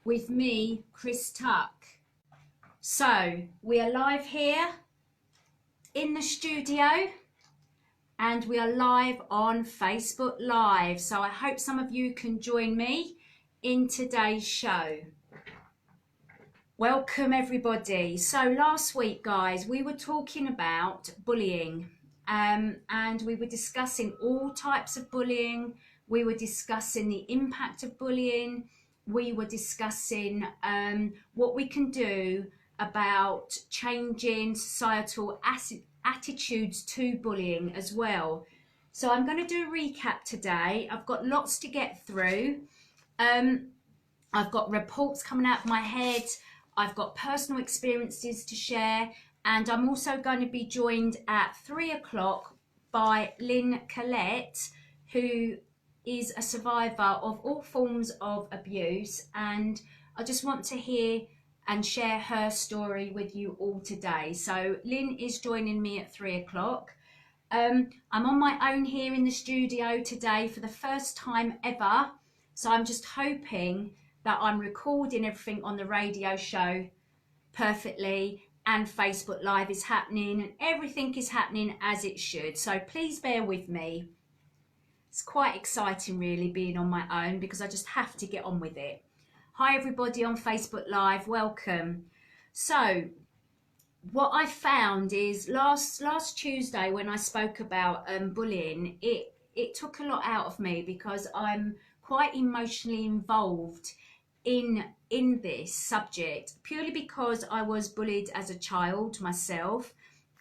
with me, Chris Tuck. So we are live here in the studio and we are live on Facebook Live. So I hope some of you can join me in today's show. Welcome everybody. So last week, guys, we were talking about bullying and we were discussing all types of bullying. We were discussing the impact of bullying. We were discussing what we can do about changing societal attitudes to bullying as well. So I'm going to do a recap today. I've got lots to get through. I've got reports coming out of my head. I've got personal experiences to share, and I'm also going to be joined at 3 o'clock by Lynn Collette, who is a survivor of all forms of abuse, and I just want to hear and share her story with you all today. So Lynn is joining me at 3 o'clock. I'm on my own here in the studio today for the first time ever, so I'm just hoping that I'm recording everything on the radio show perfectly and Facebook Live is happening and everything is happening as it should. So please bear with me. It's quite exciting really being on my own because I just have to get on with it. Hi everybody on Facebook Live, welcome. So what I found is last Tuesday when I spoke about bullying, it took a lot out of me because I'm quite emotionally involved in this subject purely because I was bullied as a child myself,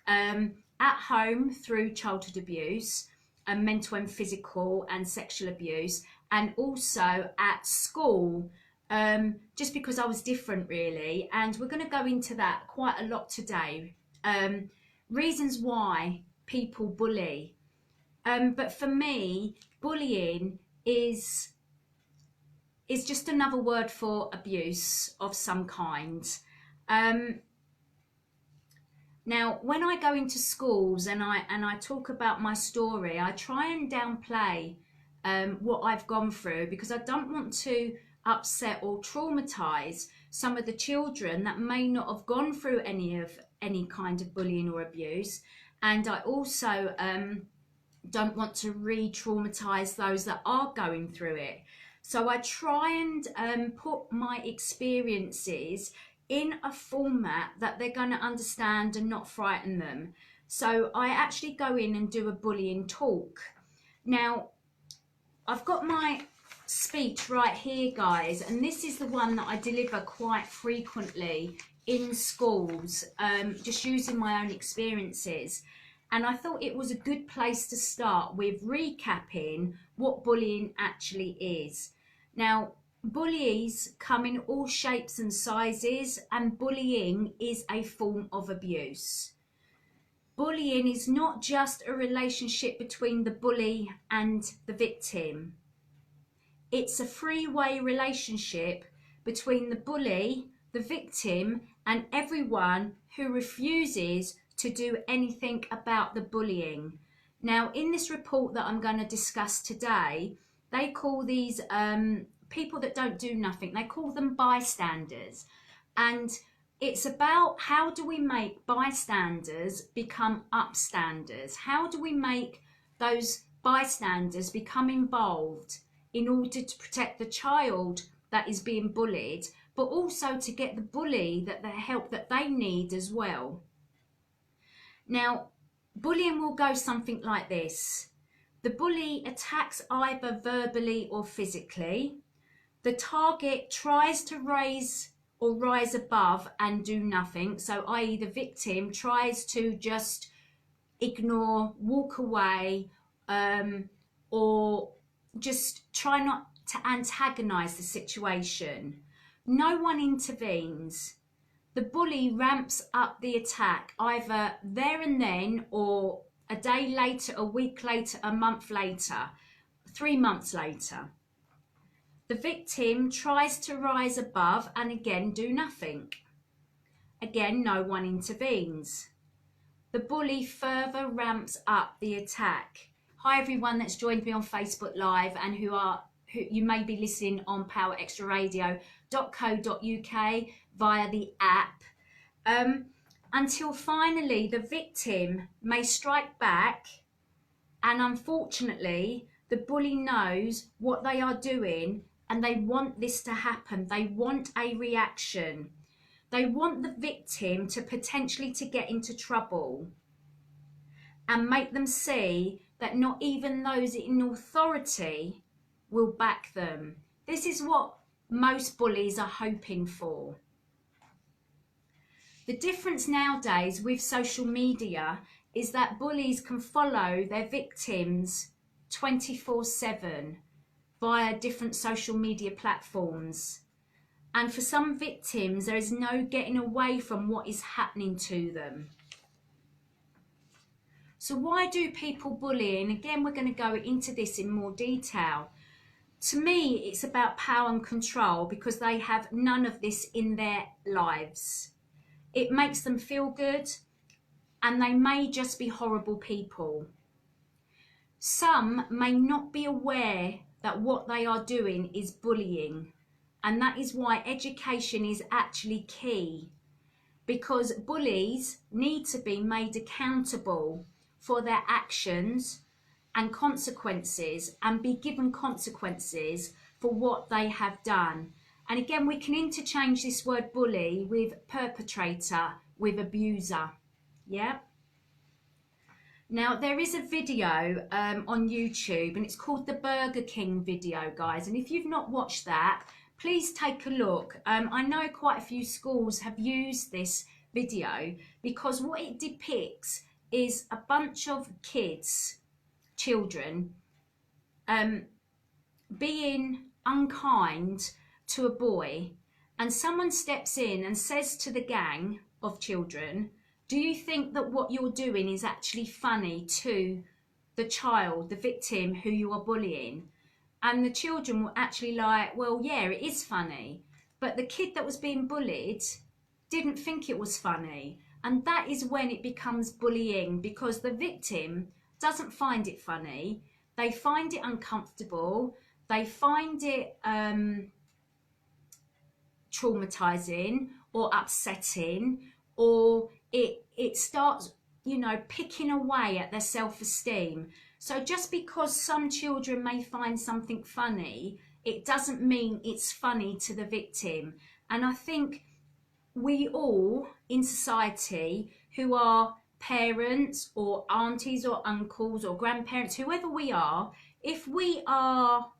at home through childhood abuse and mental and physical and sexual abuse, and also at school, just because I was different really. And we're going to go into that quite a lot today, reasons why people bully. But for me, bullying is just another word for abuse of some kind. Now, when I go into schools and I talk about my story, I try and downplay what I've gone through because I don't want to upset or traumatize some of the children that may not have gone through any kind of bullying or abuse, and I also don't want to re-traumatize those that are going through it. So I try and put my experiences in a format that they're going to understand and not frighten them. So I actually go in and do a bullying talk. Now, I've got my speech right here, guys, and this is the one that I deliver quite frequently in schools, just using my own experiences. And I thought it was a good place to start with recapping what bullying actually is. Now, bullies come in all shapes and sizes, and bullying is a form of abuse. Bullying is not just a relationship between the bully and the victim. It's a three-way relationship between the bully, the victim, and everyone who refuses to do anything about the bullying. Now, in this report that I'm going to discuss today, they call these people that don't do nothing, they call them bystanders. And it's about how do we make bystanders become upstanders? How do we make those bystanders become involved in order to protect the child that is being bullied, but also to get the bully the help that they need as well. Now, bullying will go something like this. The bully attacks either verbally or physically. The target tries to rise above and do nothing. So, i.e. the victim tries to just ignore, walk away, or just try not to antagonize the situation. No one intervenes. The bully ramps up the attack either there and then, or a day later, a week later, a month later, 3 months later. The victim tries to rise above and again do nothing. Again, no one intervenes. The bully further ramps up the attack. Hi everyone that's joined me on Facebook Live and who you may be listening on Power Extra Radio. via the app, until finally the victim may strike back, and unfortunately the bully knows what they are doing and they want this to happen. They want a reaction. They want the victim to potentially to get into trouble and make them see that not even those in authority will back them. This is what most bullies are hoping for. The difference nowadays with social media is that bullies can follow their victims 24/7 via different social media platforms. And for some victims, there is no getting away from what is happening to them. So why do people bully? And again, we're going to go into this in more detail. To me, it's about power and control, because they have none of this in their lives. It makes them feel good, and they may just be horrible people. Some may not be aware that what they are doing is bullying, and that is why education is actually key, because bullies need to be made accountable for their actions and consequences, and be given consequences for what they have done. And again, we can interchange this word bully with perpetrator, with abuser. Yeah. Now, there is a video on YouTube, and it's called the Burger King video, guys. And if you've not watched that, please take a look. I know quite a few schools have used this video, because what it depicts is a bunch of children, being unkind to a boy, and someone steps in and says to the gang of children, do you think that what you're doing is actually funny to the child, the victim who you are bullying? And the children were actually like, well, yeah, it is funny. But the kid that was being bullied didn't think it was funny. And that is when it becomes bullying, because the victim doesn't find it funny. They find it uncomfortable. They find it traumatizing or upsetting, or it starts, you know, picking away at their self-esteem. So just because some children may find something funny, it doesn't mean it's funny to the victim. And I think we all in society, who are parents or aunties or uncles or grandparents, whoever we are, if we are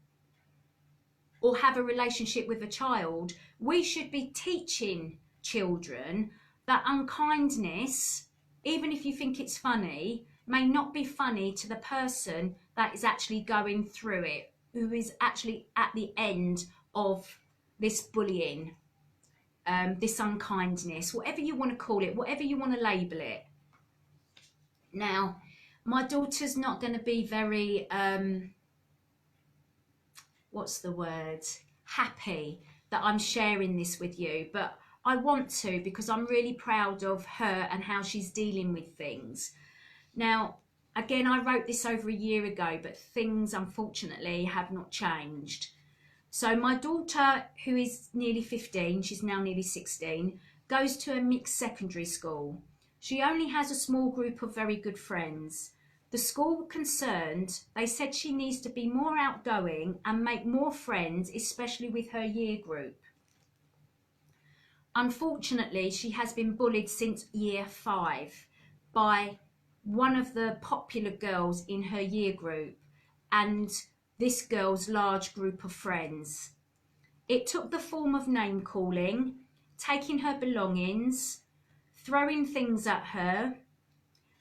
or have a relationship with a child, we should be teaching children that unkindness, even if you think it's funny, may not be funny to the person that is actually going through it, who is actually at the end of this bullying, this unkindness, whatever you want to call it, whatever you want to label it. Now, my daughter's not going to be very, what's the word, happy that I'm sharing this with you, but I want to, because I'm really proud of her and how she's dealing with things. Now, again, I wrote this over a year ago, but things unfortunately have not changed. So my daughter, who is nearly 15, she's now nearly 16, goes to a mixed secondary school. She only has a small group of very good friends. The school concerned, they said she needs to be more outgoing and make more friends, especially with her year group. Unfortunately, she has been bullied since year 5 by one of the popular girls in her year group and this girl's large group of friends. It took the form of name calling, taking her belongings, throwing things at her,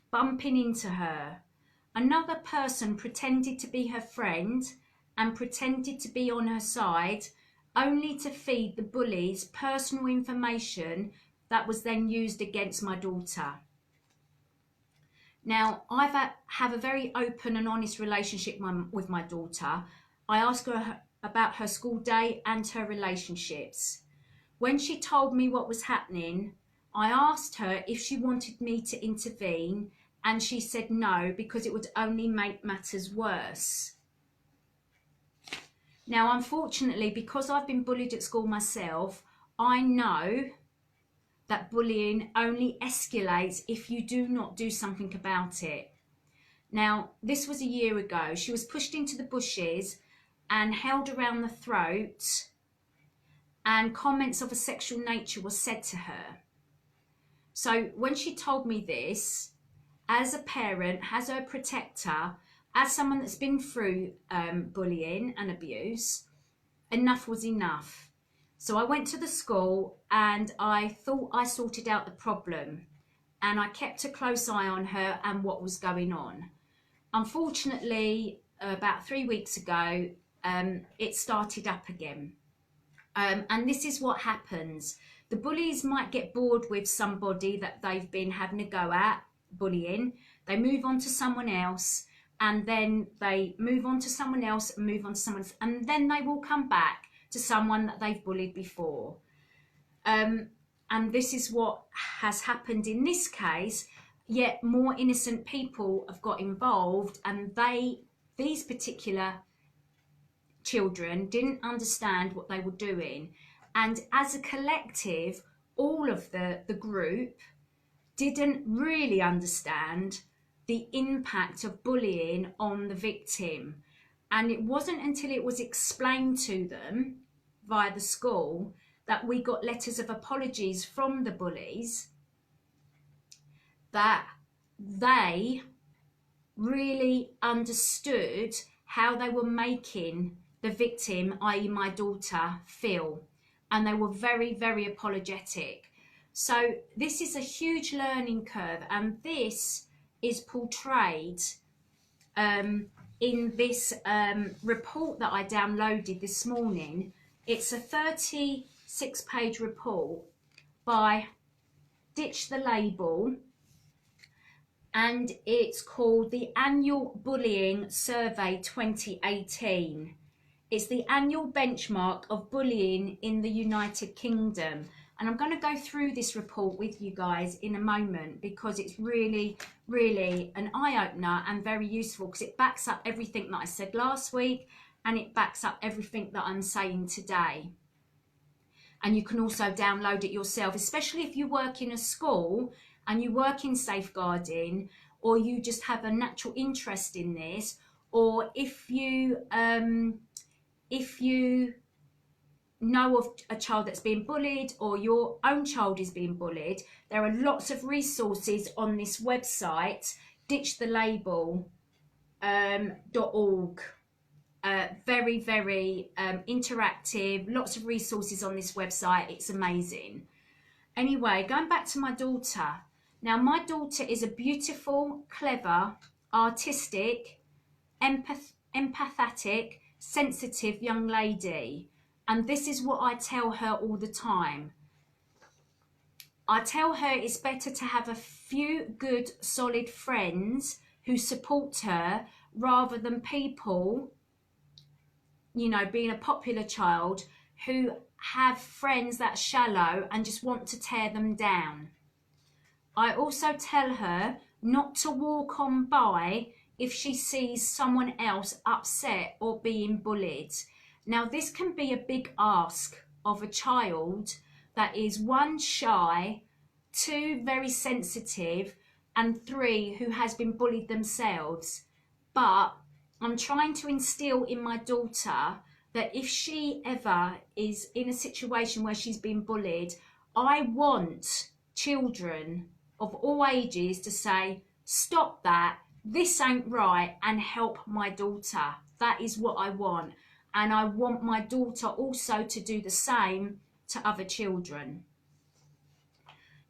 bumping into her. Another person pretended to be her friend and pretended to be on her side, only to feed the bullies personal information that was then used against my daughter. Now, I have a very open and honest relationship with my daughter. I ask her about her school day and her relationships. When she told me what was happening, I asked her if she wanted me to intervene, and she said no, because it would only make matters worse. Now, unfortunately, because I've been bullied at school myself, I know that bullying only escalates if you do not do something about it. Now, this was a year ago. She was pushed into the bushes and held around the throat, and comments of a sexual nature were said to her. So when she told me this, as a parent, as her protector, as someone that's been through bullying and abuse, enough was enough. So I went to the school and I thought I sorted out the problem, and I kept a close eye on her and what was going on. Unfortunately, about 3 weeks ago, it started up again. And this is what happens. The bullies might get bored with somebody that they've been having a go at, bullying. They move on to someone else, and then they move on to someone else and move on to someone else, and then they will come back to someone that they've bullied before. And this is what has happened in this case, yet more innocent people have got involved, and these particular children didn't understand what they were doing. And as a collective, all of the group didn't really understand the impact of bullying on the victim. And it wasn't until it was explained to them via the school that we got letters of apologies from the bullies, that they really understood how they were making the victim, i.e. my daughter, feel. And they were very, very apologetic. So this is a huge learning curve, and this is portrayed in this report that I downloaded this morning. It's a 36-page report by Ditch the Label, and it's called the Annual Bullying Survey 2018. It's the annual benchmark of bullying in the United Kingdom. And I'm going to go through this report with you guys in a moment, because it's really, really an eye-opener and very useful, because it backs up everything that I said last week, and it backs up everything that I'm saying today. And you can also download it yourself, especially if you work in a school and you work in safeguarding, or you just have a natural interest in this, or if you know of a child that's being bullied, or your own child is being bullied, there are lots of resources on this website, ditchthelabel.org. Very, very interactive, lots of resources on this website. It's amazing. Anyway, going back to my daughter. Now, my daughter is a beautiful, clever, artistic, empathetic, sensitive young lady. And this is what I tell her all the time. I tell her it's better to have a few good, solid friends who support her, rather than people, you know, being a popular child, who have friends that are shallow and just want to tear them down. I also tell her not to walk on by if she sees someone else upset or being bullied. Now, this can be a big ask of a child that is 1, shy, 2, very sensitive, and 3, who has been bullied themselves. But I'm trying to instill in my daughter that if she ever is in a situation where she's been bullied, I want children of all ages to say, stop that, this ain't right, and help my daughter. That is what I want. And I want my daughter also to do the same to other children.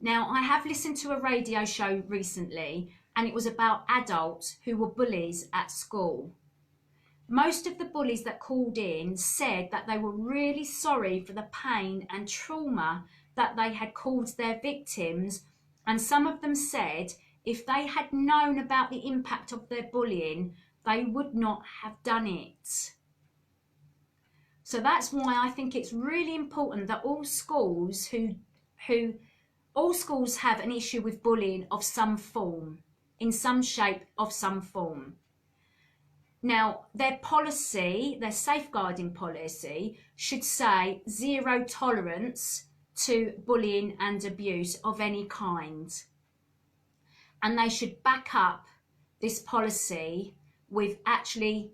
Now, I have listened to a radio show recently, and it was about adults who were bullies at school. Most of the bullies that called in said that they were really sorry for the pain and trauma that they had caused their victims, and some of them said if they had known about the impact of their bullying, they would not have done it. So that's why I think it's really important that all schools all schools have an issue with bullying of some form, in some shape, of some form. Now, their policy, their safeguarding policy, should say zero tolerance to bullying and abuse of any kind. And they should back up this policy with actually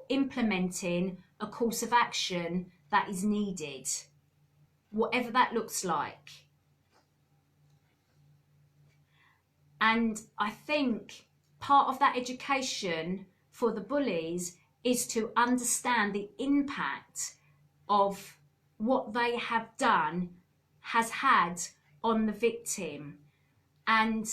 implementing a course of action that is needed, whatever that looks like. And I think part of that education for the bullies is to understand the impact of what they have done has had on the victim. And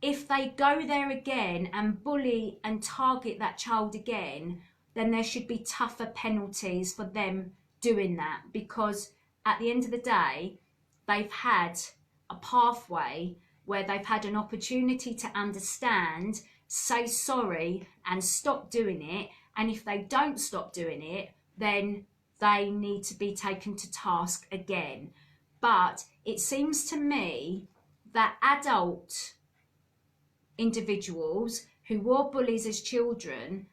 if they go there again and bully and target that child again, then there should be tougher penalties for them doing that, because at the end of the day, they've had a pathway where they've had an opportunity to understand, say sorry, and stop doing it. And if they don't stop doing it, then they need to be taken to task again. But it seems to me that adult individuals who were bullies as children,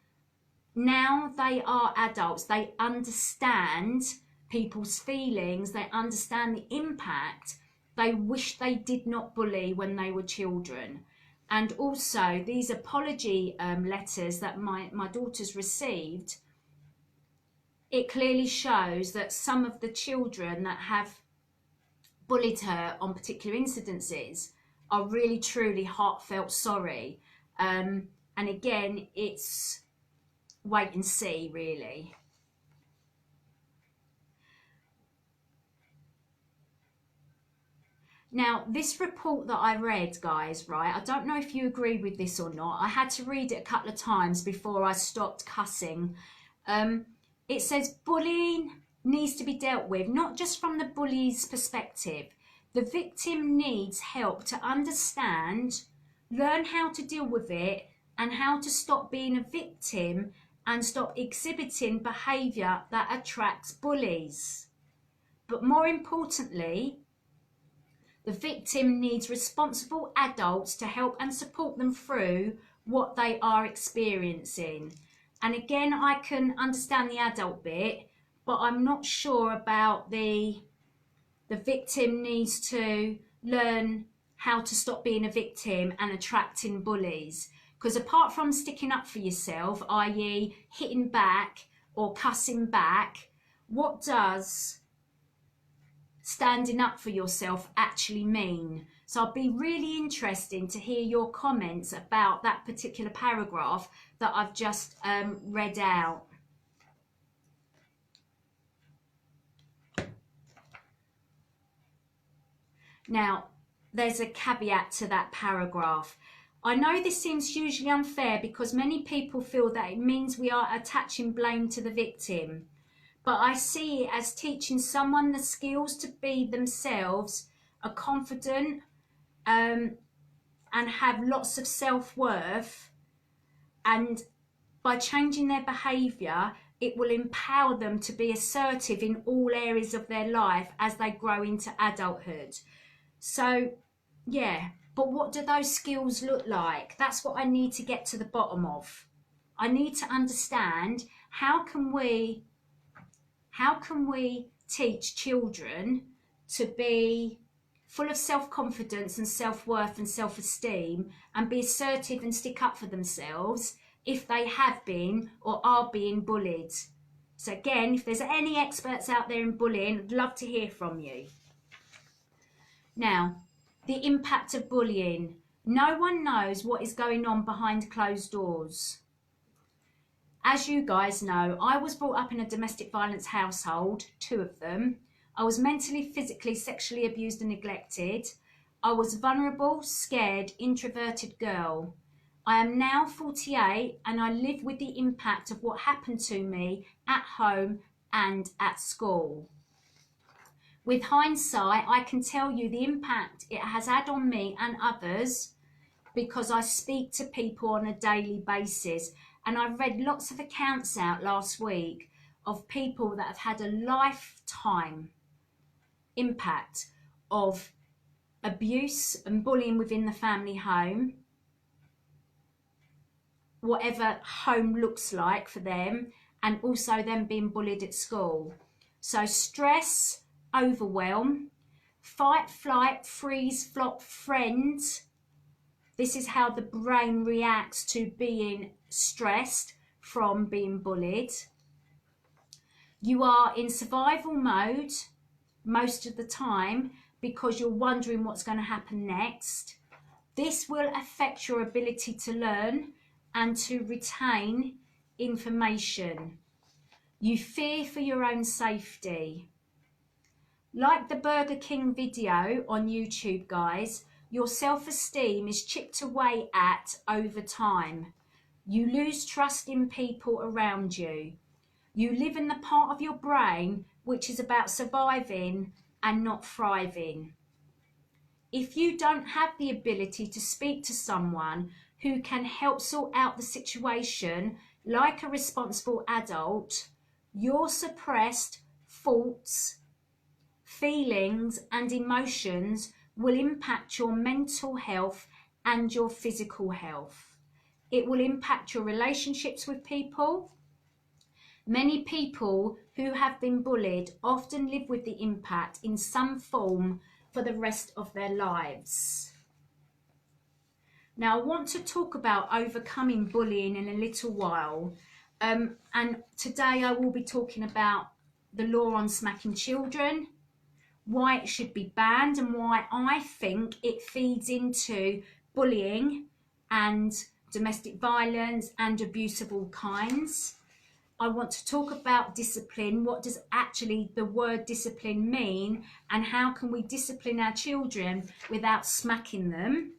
now they are adults, they understand people's feelings, they understand the impact. They wish they did not bully when they were children. And also these apology letters that my daughter's received, it clearly shows that some of the children that have bullied her on particular incidences are really truly heartfelt sorry. And again, it's wait and see, really. Now, this report that I read, guys, right, I don't know if you agree with this or not. I had to read it a couple of times before I stopped cussing. It says bullying needs to be dealt with, not just from the bully's perspective. The victim needs help to understand, learn how to deal with it, and how to stop being a victim and stop exhibiting behaviour that attracts bullies. But more importantly, the victim needs responsible adults to help and support them through what they are experiencing. And again, I can understand the adult bit, but I'm not sure about the victim needs to learn how to stop being a victim and attracting bullies. Because apart from sticking up for yourself, i.e. hitting back or cussing back, what does standing up for yourself actually mean? So I'd be really interested to hear your comments about that particular paragraph that I've just read out. Now, there's a caveat to that paragraph. I know this seems hugely unfair because many people feel that it means we are attaching blame to the victim. But I see it as teaching someone the skills to be themselves, are confident, and have lots of self-worth. And by changing their behaviour, it will empower them to be assertive in all areas of their life as they grow into adulthood. So, yeah, but what do those skills look like? That's what I need to get to the bottom of. I need to understand how can we teach children to be full of self-confidence and self-worth and self-esteem and be assertive and stick up for themselves if they have been or are being bullied. So again, if there's any experts out there in bullying, I'd love to hear from you. Now, the impact of bullying. No one knows what is going on behind closed doors. As you guys know, I was brought up in a domestic violence household, 2 of them. I was mentally, physically, sexually abused and neglected. I was a vulnerable, scared, introverted girl. I am now 48 and I live with the impact of what happened to me at home and at school. With hindsight, I can tell you the impact it has had on me and others because I speak to people on a daily basis. And I've read lots of accounts out last week of people that have had a lifetime impact of abuse and bullying within the family home. whatever home looks like for them, and also them being bullied at school. So stress, overwhelm, fight, flight, freeze, flop, friend. This is how the brain reacts to being stressed from being bullied. You are in survival mode most of the time because you're wondering what's going to happen next. This will affect your ability to learn and to retain information. You fear for your own safety. Like the Burger King video on YouTube, guys, your self-esteem is chipped away at over time. You lose trust in people around you. You live in the part of your brain which is about surviving and not thriving. If you don't have the ability to speak to someone who can help sort out the situation like a responsible adult, your suppressed thoughts, feelings and emotions will impact your mental health and your physical health. It will impact your relationships with people. Many people who have been bullied often live with the impact in some form for the rest of their lives. Now, I want to talk about overcoming bullying in a little while. And today I will be talking about the law on smacking children, why it should be banned, and why I think it feeds into bullying and domestic violence and abuse of all kinds. I want to talk about discipline. What does actually the word discipline mean, and how can we discipline our children without smacking them?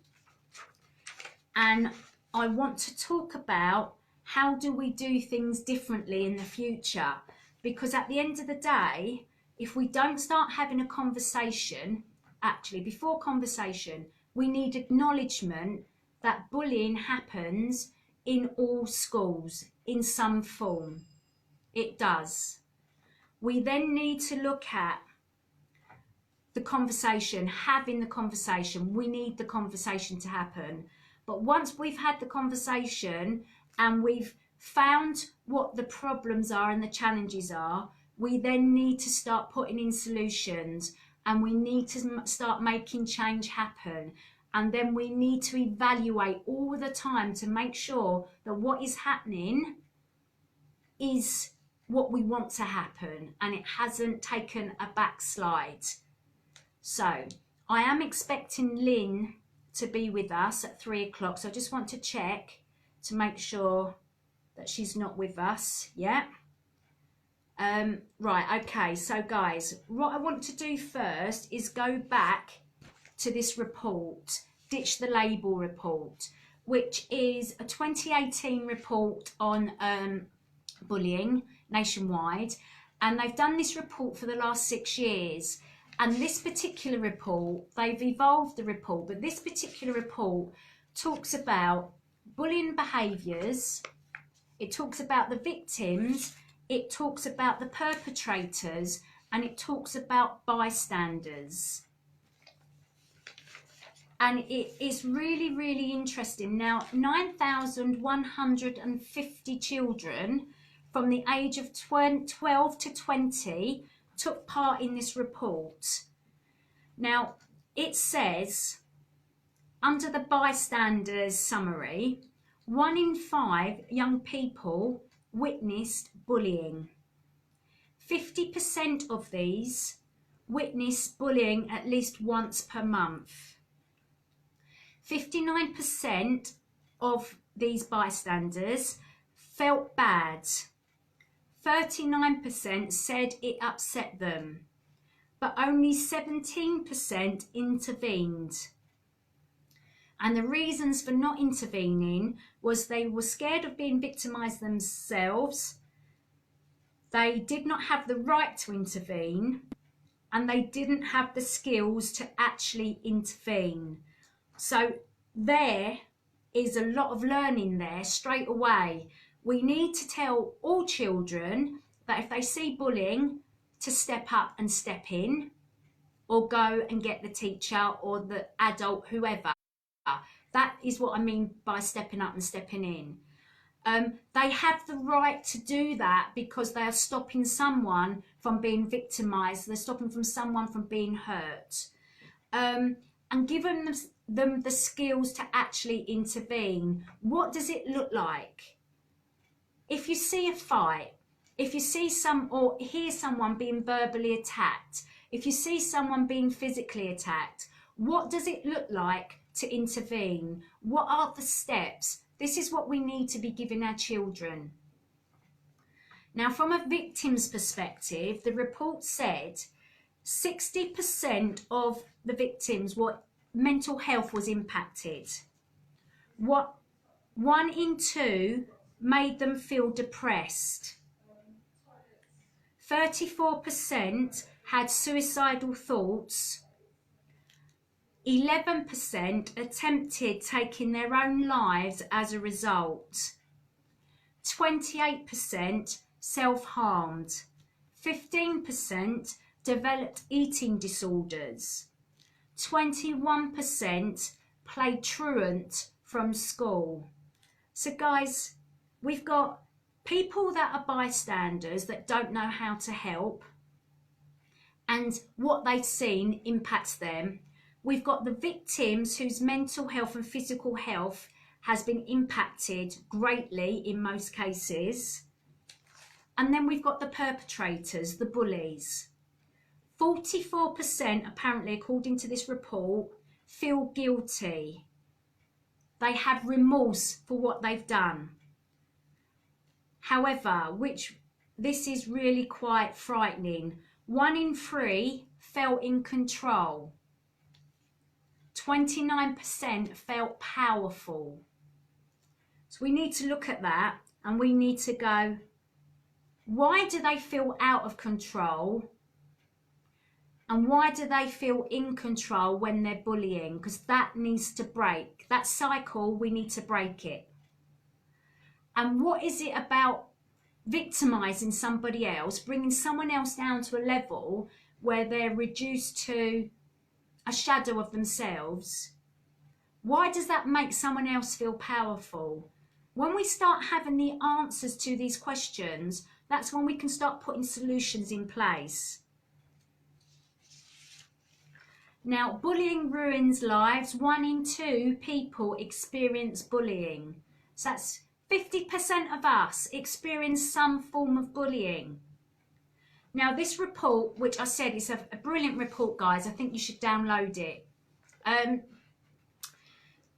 And I want to talk about how do we do things differently in the future, because at the end of the day, if we don't start having a conversation, actually before conversation, we need acknowledgement that bullying happens in all schools in some form. It does. We then need to look at the conversation, having the conversation. We need the conversation to happen. But once we've had the conversation and we've found what the problems are and the challenges are, we then need to start putting in solutions, and we need to start making change happen. And then we need to evaluate all the time to make sure that what is happening is what we want to happen and it hasn't taken a backslide. So I am expecting Lynn to be with us at 3 o'clock. So I just want to check to make sure that she's not with us yet. Right, okay, so guys, what I want to do first is go back to this report, Ditch the Label report, which is a 2018 report on bullying nationwide, and they've done this report for the last 6 years. And this particular report, they've evolved the report, but this particular report talks about bullying behaviours, it talks about the victims, it talks about the perpetrators, and it talks about bystanders. And it is really, really interesting. Now, 9,150 children from the age of 12 to 20 took part in this report. Now, it says, under the bystanders summary, 1 in 5 young people witnessed bullying. 50% of these witness bullying at least once per month. 59% of these bystanders felt bad. 39% said it upset them, but only 17% intervened. And the reasons for not intervening was they were scared of being victimised themselves, they did not have the right to intervene, and they didn't have the skills to actually intervene. So there is a lot of learning there straight away. We need to tell all children that if they see bullying, to step up and step in, or go and get the teacher or the adult, whoever. That is what I mean by stepping up and stepping in. They have the right to do that because they are stopping someone from being victimized. They're stopping from someone from being hurt. And giving them the skills to actually intervene. What does it look like? If you see a fight, if you see or hear someone being verbally attacked, if you see someone being physically attacked, what does it look like to intervene? What are the steps? This is what we need to be giving our children. Now, from a victim's perspective, the report said 60% of the victims were mental health was impacted. 1 in 2 made them feel depressed. 34% had suicidal thoughts. 11% attempted taking their own lives as a result. 28% self-harmed. 15% developed eating disorders. 21% played truant from school. So guys, we've got people that are bystanders that don't know how to help, and what they've seen impacts them. We've got the victims whose mental health and physical health has been impacted greatly in most cases. And then we've got the perpetrators, the bullies. 44%, apparently, according to this report, feel guilty. They have remorse for what they've done. However, this is really quite frightening. 1 in 3 felt in control. 29% felt powerful. So we need to look at that and we need to go, why do they feel out of control? And why do they feel in control when they're bullying? Because that needs to break. That cycle, we need to break it. And what is it about victimizing somebody else, bringing someone else down to a level where they're reduced to a shadow of themselves? Why does that make someone else feel powerful? When we start having the answers to these questions, that's when we can start putting solutions in place. Now, bullying ruins lives. 1 in 2 people experience bullying. So that's 50% of us experience some form of bullying. Now, this report, which I said is a brilliant report, guys, I think you should download it.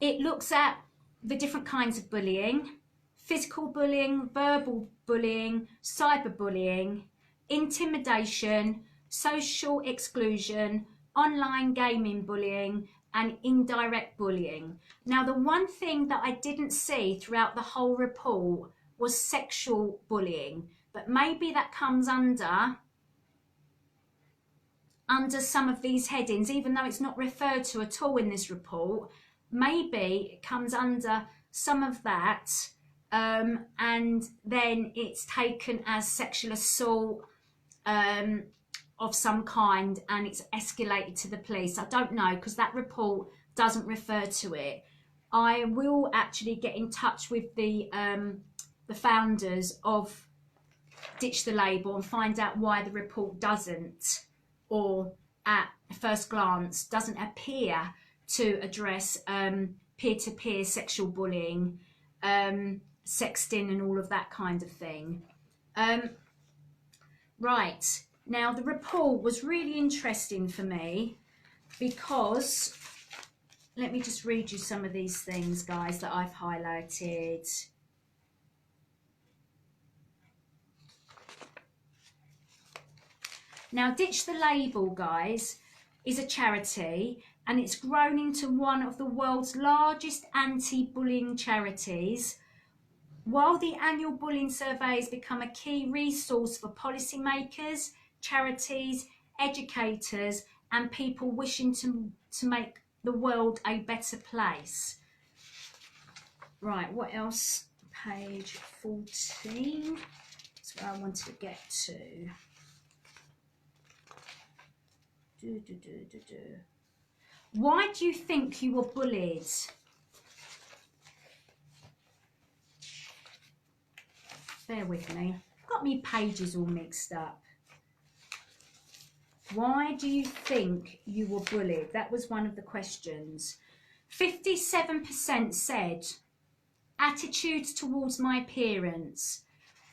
It looks at the different kinds of bullying: physical bullying, verbal bullying, cyberbullying, intimidation, social exclusion, online gaming bullying, and indirect bullying. Now, the one thing that I didn't see throughout the whole report was sexual bullying, but maybe that comes under some of these headings, even though it's not referred to at all in this report. Maybe it comes under some of that, and then it's taken as sexual assault of some kind, and it's escalated to the police. I don't know, because that report doesn't refer to it. I will actually get in touch with the founders of Ditch the Label and find out why the report doesn't, or at first glance doesn't appear to address peer-to-peer sexual bullying, sexting and all of that kind of thing. Right. Now, the report was really interesting for me because, let me just read you some of these things, guys, that I've highlighted. Now, Ditch the Label, guys, is a charity, and it's grown into one of the world's largest anti-bullying charities. While the annual bullying survey has become a key resource for policymakers, charities, educators, and people wishing to make the world a better place. Right, what else? Page 14. That's where I wanted to get to. Why do you think you were bullied? bear with me. I've got me pages all mixed up. Why do you think you were bullied? That was one of the questions. 57% said attitudes towards my appearance.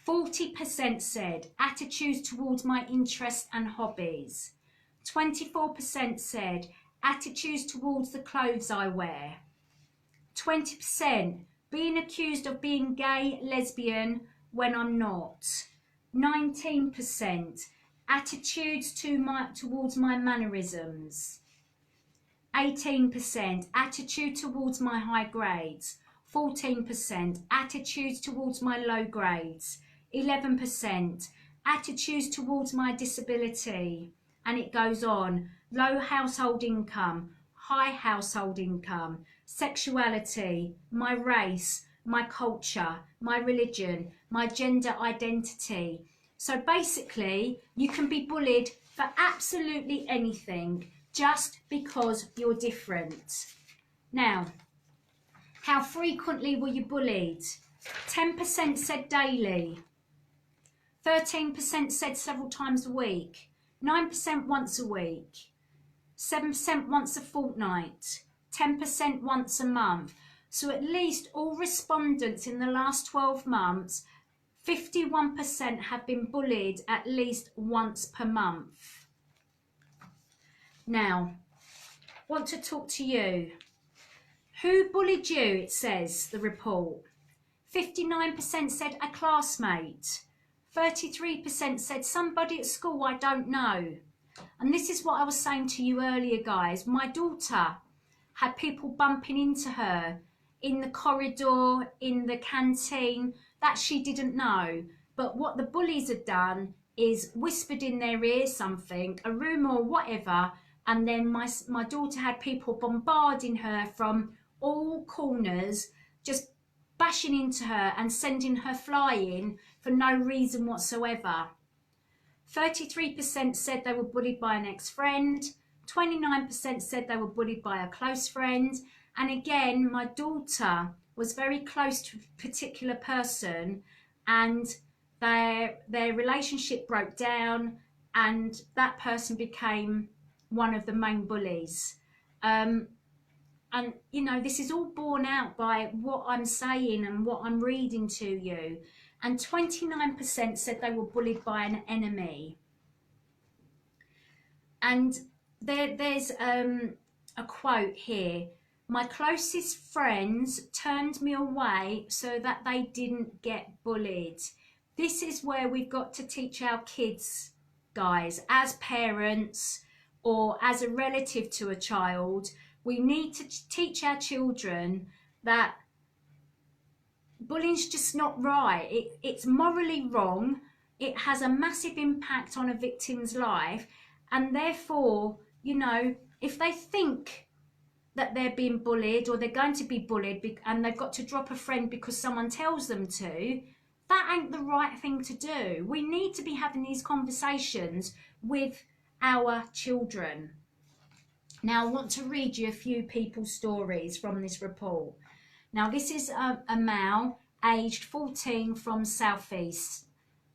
40% said attitudes towards my interests and hobbies. 24% said attitudes towards the clothes I wear. 20% being accused of being gay, lesbian when I'm not. 19% attitudes towards my mannerisms. 18% attitude towards my high grades. 14% attitudes towards my low grades. 11% attitudes towards my disability. And it goes on. Low household income, high household income, sexuality, my race, my culture, my religion, my gender identity. So basically, you can be bullied for absolutely anything just because you're different. Now, how frequently were you bullied? 10% said daily. 13% said several times a week. 9% once a week. 7% once a fortnight. 10% once a month. So at least all respondents in the last 12 months, 51% have been bullied at least once per month. Now, want to talk to you. Who bullied you, it says, the report. 59% said a classmate. 33% said somebody at school I don't know. And this is what I was saying to you earlier, guys. My daughter had people bumping into her in the corridor, in the canteen, that she didn't know. But what the bullies had done is whispered in their ear something, a rumour or whatever, and then my daughter had people bombarding her from all corners, just bashing into her and sending her flying for no reason whatsoever. 33% said they were bullied by an ex-friend. 29% said they were bullied by a close friend. And again, my daughter was very close to a particular person, and their relationship broke down, and that person became one of the main bullies. And you know, this is all borne out by what I'm saying and what I'm reading to you. And 29% said they were bullied by an enemy. And there's a quote here. My closest friends turned me away so that they didn't get bullied. This is where we've got to teach our kids, guys, as parents or as a relative to a child. We need to teach our children that bullying's just not right. It's morally wrong. It has a massive impact on a victim's life. And therefore, you know, if they think that they're being bullied or they're going to be bullied and they've got to drop a friend because someone tells them to, that ain't the right thing to do. We need to be having these conversations with our children. Now, I want to read you a few people's stories from this report. Now, this is a male aged 14 from southeast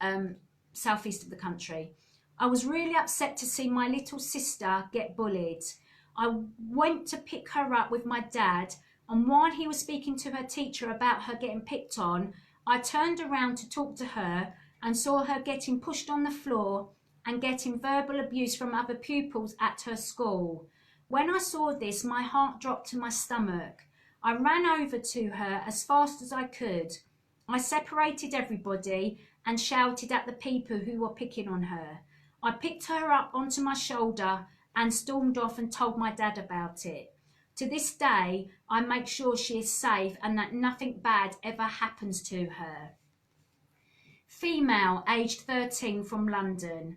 of the country. I was really upset to see my little sister get bullied. I went to pick her up with my dad, and while he was speaking to her teacher about her getting picked on, I turned around to talk to her and saw her getting pushed on the floor and getting verbal abuse from other pupils at her school. When I saw this, my heart dropped to my stomach. I ran over to her as fast as I could. I separated everybody and shouted at the people who were picking on her. I picked her up onto my shoulder and stormed off and told my dad about it. To this day, I make sure she is safe and that nothing bad ever happens to her. Female, aged 13, from London.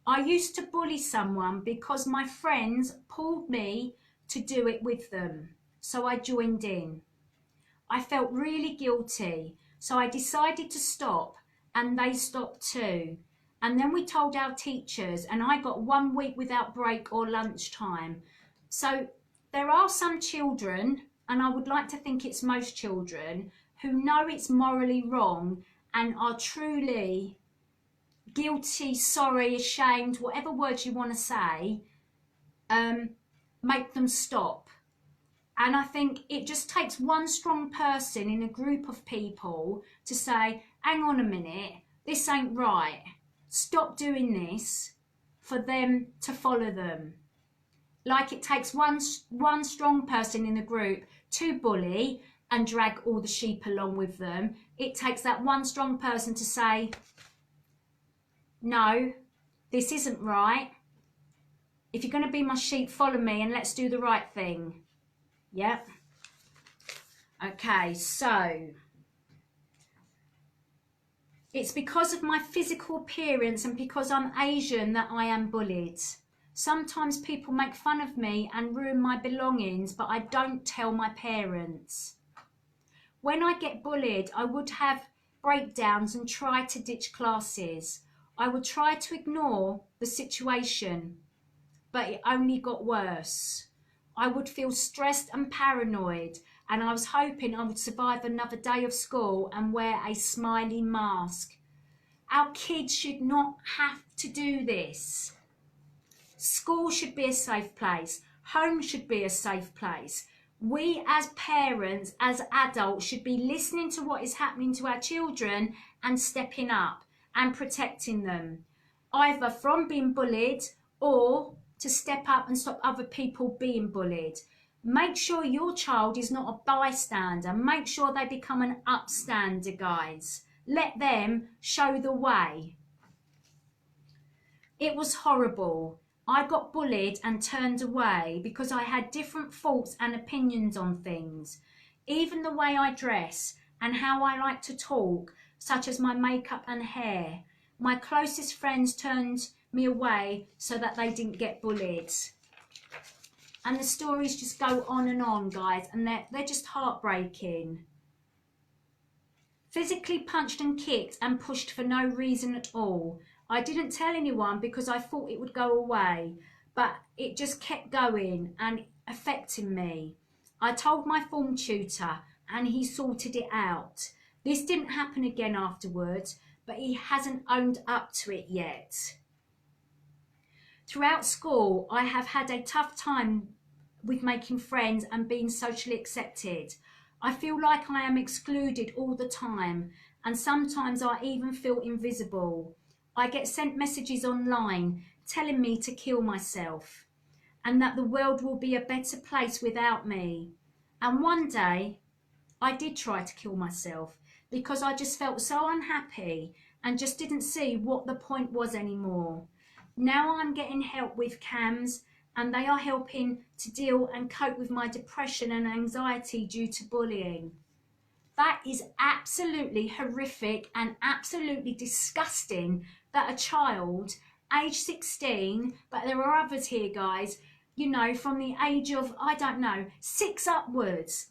I used to bully someone because my friends pulled me to do it with them, so I joined in. I felt really guilty, so I decided to stop, and they stopped too. And then we told our teachers, and I got 1 week without break or lunchtime. So there are some children, and I would like to think it's most children, who know it's morally wrong and are truly guilty, sorry, ashamed, whatever words you want to say, make them stop. And I think it just takes one strong person in a group of people to say, hang on a minute, this ain't right. Stop doing this, for them to follow them. Like it takes one strong person in the group to bully and drag all the sheep along with them. It takes that one strong person to say, no, this isn't right. If you're going to be my sheep, follow me and let's do the right thing. Yep. Okay, so it's because of my physical appearance and because I'm Asian that I am bullied. Sometimes people make fun of me and ruin my belongings, but I don't tell my parents. When I get bullied, I would have breakdowns and try to ditch classes. I would try to ignore the situation, but it only got worse. I would feel stressed and paranoid, and I was hoping I would survive another day of school and wear a smiley mask. Our kids should not have to do this. School should be a safe place. Home should be a safe place. We as parents, as adults, should be listening to what is happening to our children and stepping up and protecting them, either from being bullied or to step up and stop other people being bullied. Make sure your child is not a bystander. Make sure they become an upstander, guys. Let them show the way. It was horrible. I got bullied and turned away because I had different thoughts and opinions on things. Even the way I dress and how I like to talk, such as my makeup and hair. My closest friends turned me away so that they didn't get bullied. And the stories just go on, guys, and they're just heartbreaking. Physically punched and kicked and pushed for no reason at all. I didn't tell anyone because I thought it would go away, but it just kept going and affecting me. I told my form tutor and he sorted it out. This didn't happen again afterwards, but he hasn't owned up to it yet. Throughout school, I have had a tough time with making friends and being socially accepted. I feel like I am excluded all the time, and sometimes I even feel invisible. I get sent messages online telling me to kill myself and that the world will be a better place without me. And one day, I did try to kill myself because I just felt so unhappy and just didn't see what the point was anymore. Now I'm getting help with CAMHS, and they are helping to deal and cope with my depression and anxiety due to bullying. That is absolutely horrific and absolutely disgusting that a child, age 16, but there are others here, guys, you know, from the age of, I don't know, 6 upwards,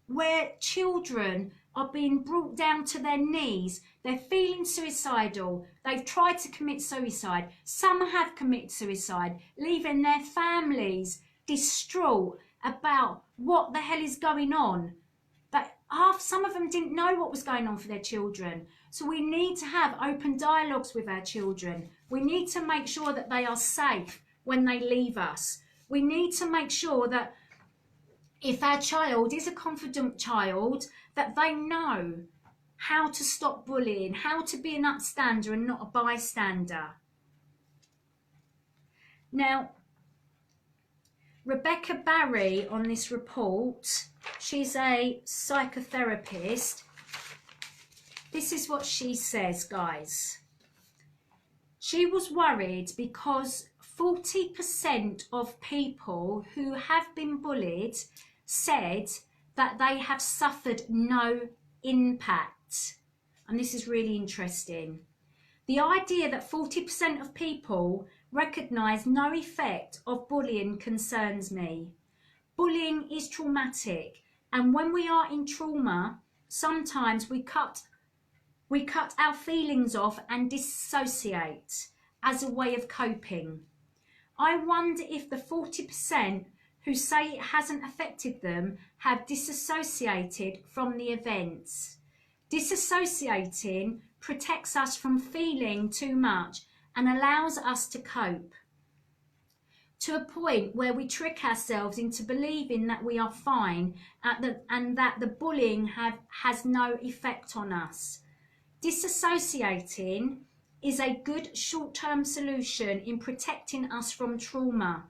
where children are being brought down to their knees. They're feeling suicidal. They've tried to commit suicide. Some have committed suicide, leaving their families distraught about what the hell is going on. But some of them didn't know what was going on for their children. So we need to have open dialogues with our children. We need to make sure that they are safe when they leave us. We need to make sure that if our child is a confident child, that they know how to stop bullying, how to be an upstander and not a bystander. Now, Rebecca Barry on this report, she's a psychotherapist. This is what she says, guys. She was worried because 40% of people who have been bullied said that they have suffered no impact. And this is really interesting. The idea that 40% of people recognise no effect of bullying concerns me. Bullying is traumatic, and when we are in trauma, sometimes we cut our feelings off and dissociate as a way of coping. I wonder if the 40% who say it hasn't affected them have disassociated from the events. Disassociating protects us from feeling too much and allows us to cope, to a point where we trick ourselves into believing that we are fine and that the bullying has no effect on us. Disassociating is a good short-term solution in protecting us from trauma.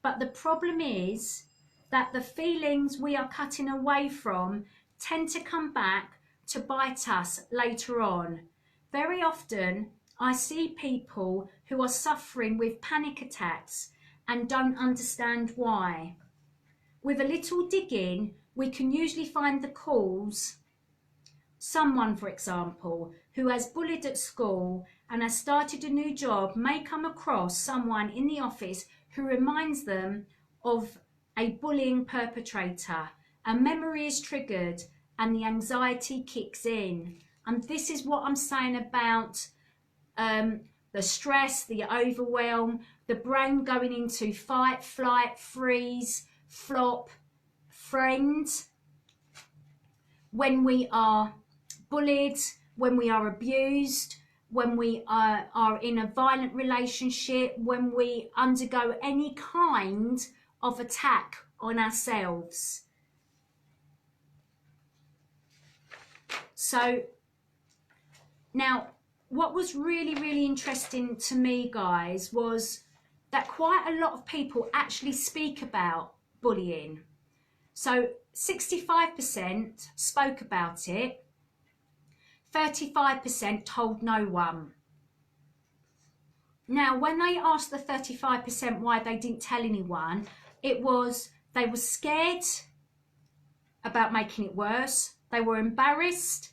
But the problem is that the feelings we are cutting away from tend to come back to bite us later on. Very often, I see people who are suffering with panic attacks and don't understand why. With a little digging, we can usually find the cause. Someone, for example, who has bullied at school and has started a new job may come across someone in the office who reminds them of a bullying perpetrator. A memory is triggered and the anxiety kicks in. And this is what I'm saying about the stress, the overwhelm, the brain going into fight, flight, freeze, flop, friend. When we are bullied, when we are abused, when we are in a violent relationship, when we undergo any kind of attack on ourselves. So now, what was really, really interesting to me, guys, was that quite a lot of people actually speak about bullying. So 65% spoke about it, 35% told no one. Now, when they asked the 35% why they didn't tell anyone, it was they were scared about making it worse, they were embarrassed,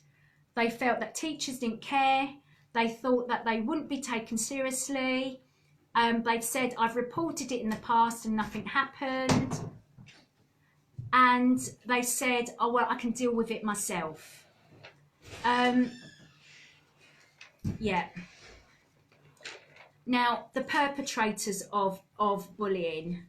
they felt that teachers didn't care, they thought that they wouldn't be taken seriously. They've said, I've reported it in the past and nothing happened. And they said, oh, well, I can deal with it myself. Yeah. Now, the perpetrators of bullying.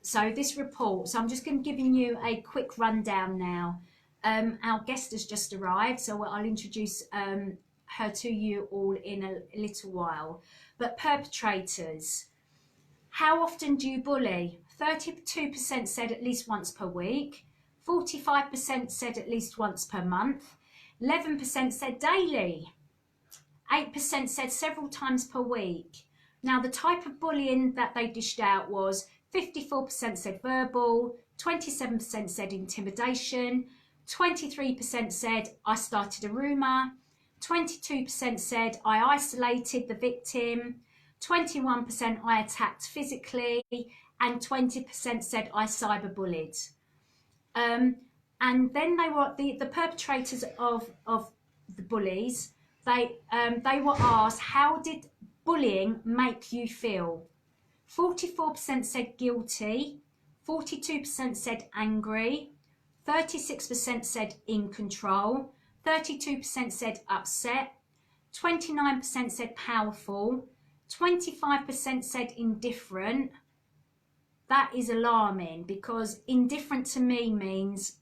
So this report, so I'm just going to give you a quick rundown now. Our guest has just arrived, so I'll introduce her to you all in a little while. But perpetrators, how often do you bully? 32% said at least once per week, 45% said at least once per month, 11% said daily, 8% said several times per week. Now, the type of bullying that they dished out was 54% said verbal, 27% said intimidation, 23% said I started a rumour, 22% said I isolated the victim, 21% I attacked physically, and 20% said I cyberbullied. And then they were the perpetrators of the bullies. They were asked, how did bullying make you feel? 44% said guilty, 42% said angry, 36% said in control, 32% said upset, 29% said powerful, 25% said indifferent. That is alarming, because indifferent to me means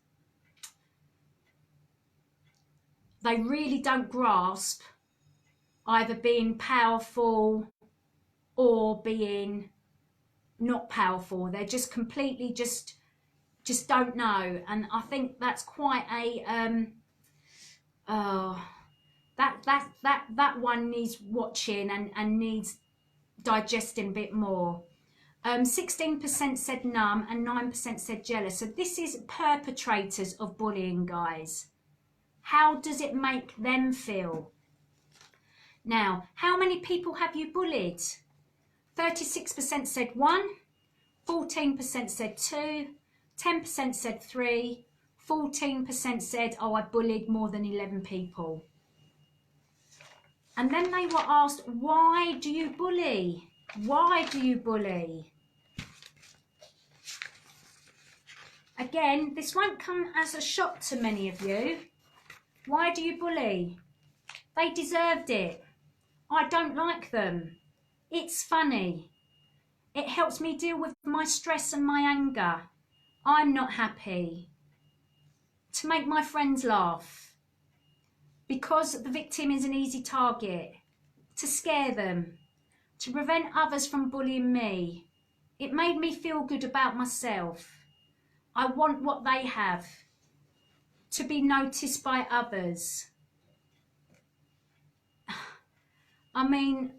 they really don't grasp either being powerful or being not powerful. They're just completely just don't know. And I think that's quite a that one needs watching and needs digesting a bit more. 16% said numb and 9% said jealous. So this is perpetrators of bullying, guys. How does it make them feel? Now, how many people have you bullied? 36% said 1, 14% said 2, 10% said 3, 14% said, oh, I bullied more than 11 people. And then they were asked, why do you bully? Why do you bully? Again, this won't come as a shock to many of you. Why do you bully? They deserved it. I don't like them. It's funny. It helps me deal with my stress and my anger. I'm not happy. To make my friends laugh. because the victim is an easy target, to scare them, to prevent others from bullying me. It made me feel good about myself. I want what they have, to be noticed by others. I mean,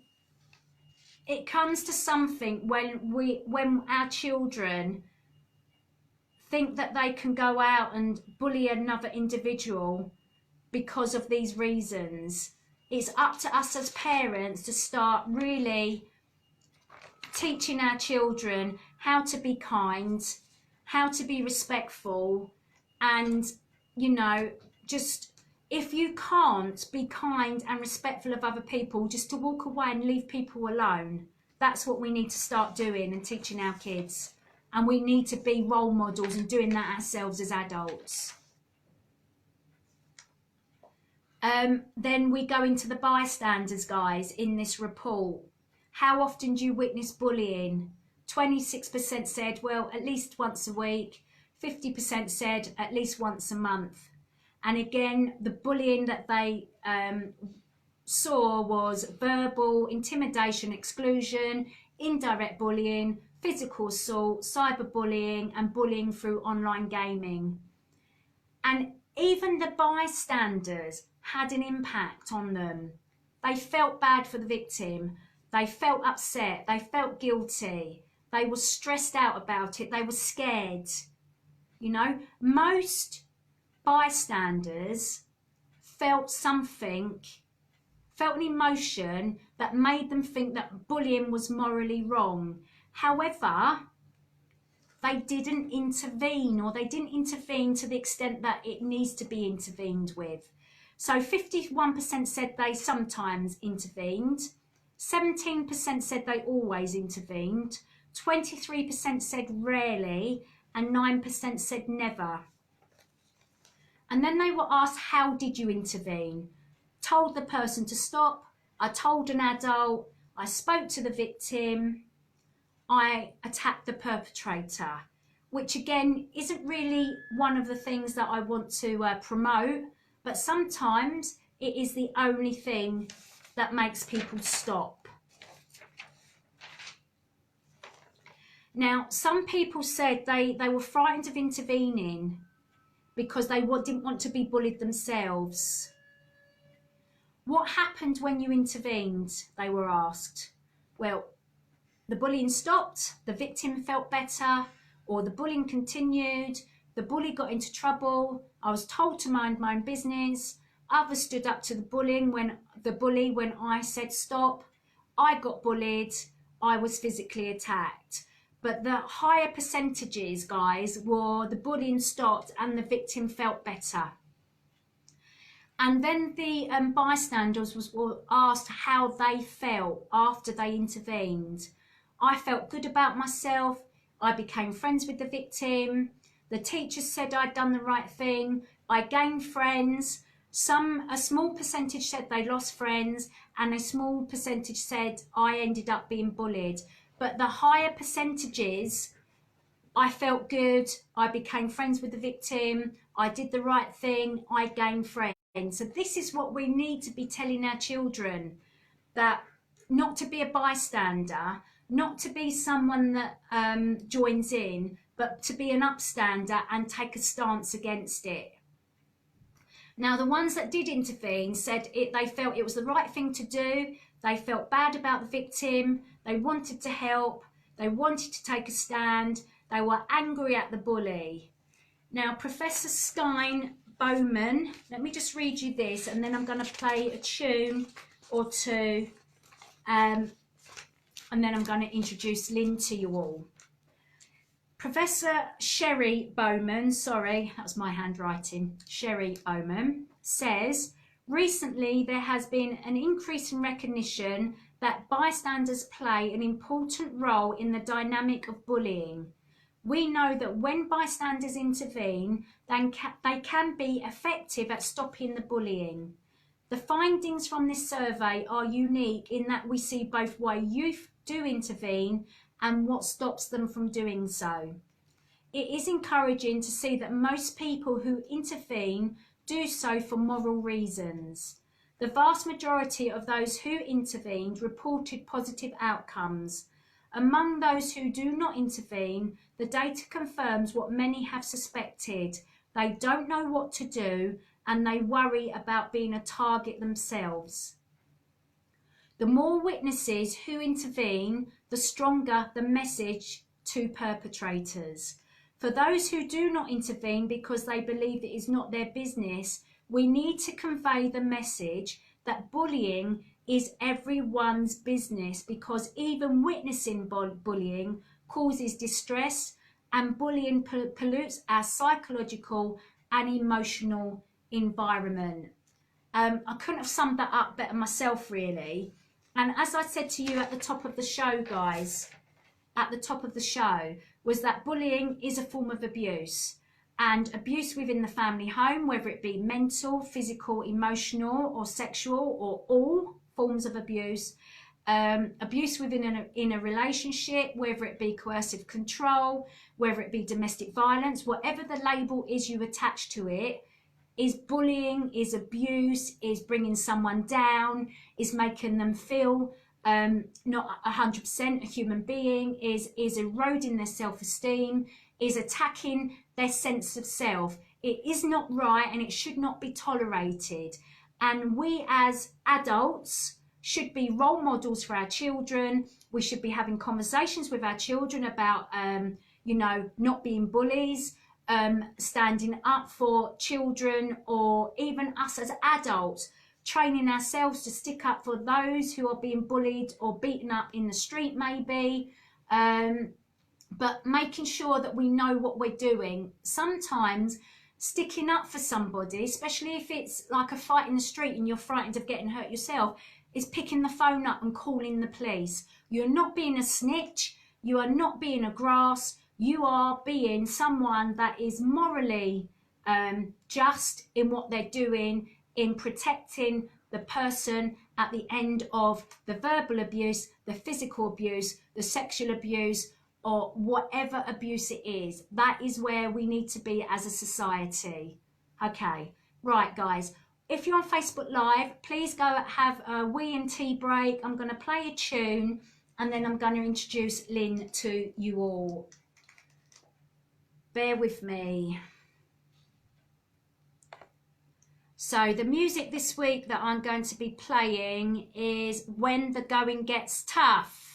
it comes to something when our children think that they can go out and bully another individual because of these reasons. It's up to us as parents to start really teaching our children how to be kind, how to be respectful, and, you know, just, if you can't be kind and respectful of other people, just to walk away and leave people alone. That's what we need to start doing and teaching our kids. And we need to be role models and doing that ourselves as adults. Then we go into the bystanders, guys, in this report. How often do you witness bullying? 26% said, well, at least once a week. 50% said at least once a month. And again, the bullying that they saw was verbal, intimidation, exclusion, indirect bullying, physical assault, cyberbullying, and bullying through online gaming. And even the bystanders had an impact on them. They felt bad for the victim. They felt upset. They felt guilty. They were stressed out about it. They were scared. You know, most bystanders felt something, felt an emotion that made them think that bullying was morally wrong. However, they didn't intervene, or they didn't intervene to the extent that it needs to be intervened with. So 51% said they sometimes intervened, 17% said they always intervened, 23% said rarely, and 9% said never. And then they were asked, how did you intervene? Told the person to stop, I told an adult, I spoke to the victim, I attacked the perpetrator, which again isn't really one of the things that I want to promote, but sometimes it is the only thing that makes people stop. Now, some people said they were frightened of intervening because they didn't want to be bullied themselves. What happened when you intervened? They were asked. Well, the bullying stopped, the victim felt better, or the bullying continued, the bully got into trouble, I was told to mind my own business, others stood up to the bully when I said stop, I got bullied, I was physically attacked. But the higher percentages, guys, were the bullying stopped and the victim felt better. And then the bystanders were asked how they felt after they intervened. I felt good about myself. I became friends with the victim. The teacher said I'd done the right thing. I gained friends. A small percentage said they lost friends, and a small percentage said I ended up being bullied. But the higher percentages, I felt good. I became friends with the victim. I did the right thing. I gained friends. So this is what we need to be telling our children, that not to be a bystander, not to be someone that joins in, but to be an upstander and take a stance against it. Now, the ones that did intervene said they felt it was the right thing to do. They felt bad about the victim. They wanted to help. They wanted to take a stand. They were angry at the bully. Now, Professor Stein Bowman, let me just read you this, and then I'm going to play a tune or two, and then I'm going to introduce Lynn to you all. Professor Sherry Bowman, sorry, that was my handwriting, Sherry Bowman, says, recently there has been an increase in recognition that bystanders play an important role in the dynamic of bullying. We know that when bystanders intervene, they can be effective at stopping the bullying. The findings from this survey are unique in that we see both why youth do intervene and what stops them from doing so. It is encouraging to see that most people who intervene do so for moral reasons. The vast majority of those who intervened reported positive outcomes. Among those who do not intervene, the data confirms what many have suspected. They don't know what to do, and they worry about being a target themselves. The more witnesses who intervene, the stronger the message to perpetrators. For those who do not intervene because they believe it is not their business, we need to convey the message that bullying is everyone's business, because even witnessing bullying causes distress, and bullying pollutes our psychological and emotional environment. I couldn't have summed that up better myself, really. And as I said to you at the top of the show, guys, at the top of the show, was that bullying is a form of abuse. And abuse within the family home, whether it be mental, physical, emotional, or sexual, or all forms of abuse. Abuse within in a relationship, whether it be coercive control, whether it be domestic violence, whatever the label is you attach to it, is bullying, is abuse, is bringing someone down, is making them feel not 100% a human being, is eroding their self-esteem, is attacking their sense of self. It is not right, and it should not be tolerated. And we as adults should be role models for our children. We should be having conversations with our children about, not being bullies, standing up for children, or even us as adults, training ourselves to stick up for those who are being bullied or beaten up in the street, maybe. But making sure that we know what we're doing. Sometimes sticking up for somebody, especially if it's like a fight in the street and you're frightened of getting hurt yourself, is picking the phone up and calling the police. You're not being a snitch. You are not being a grass. You are being someone that is morally just in what they're doing, in protecting the person at the end of the verbal abuse, the physical abuse, the sexual abuse, or whatever abuse it is. That is where we need to be as a society. Okay, right, guys. If you're on Facebook Live, please go have a wee and tea break. I'm going to play a tune, and then I'm going to introduce Lynn to you all. Bear with me. So the music this week that I'm going to be playing is When the Going Gets Tough.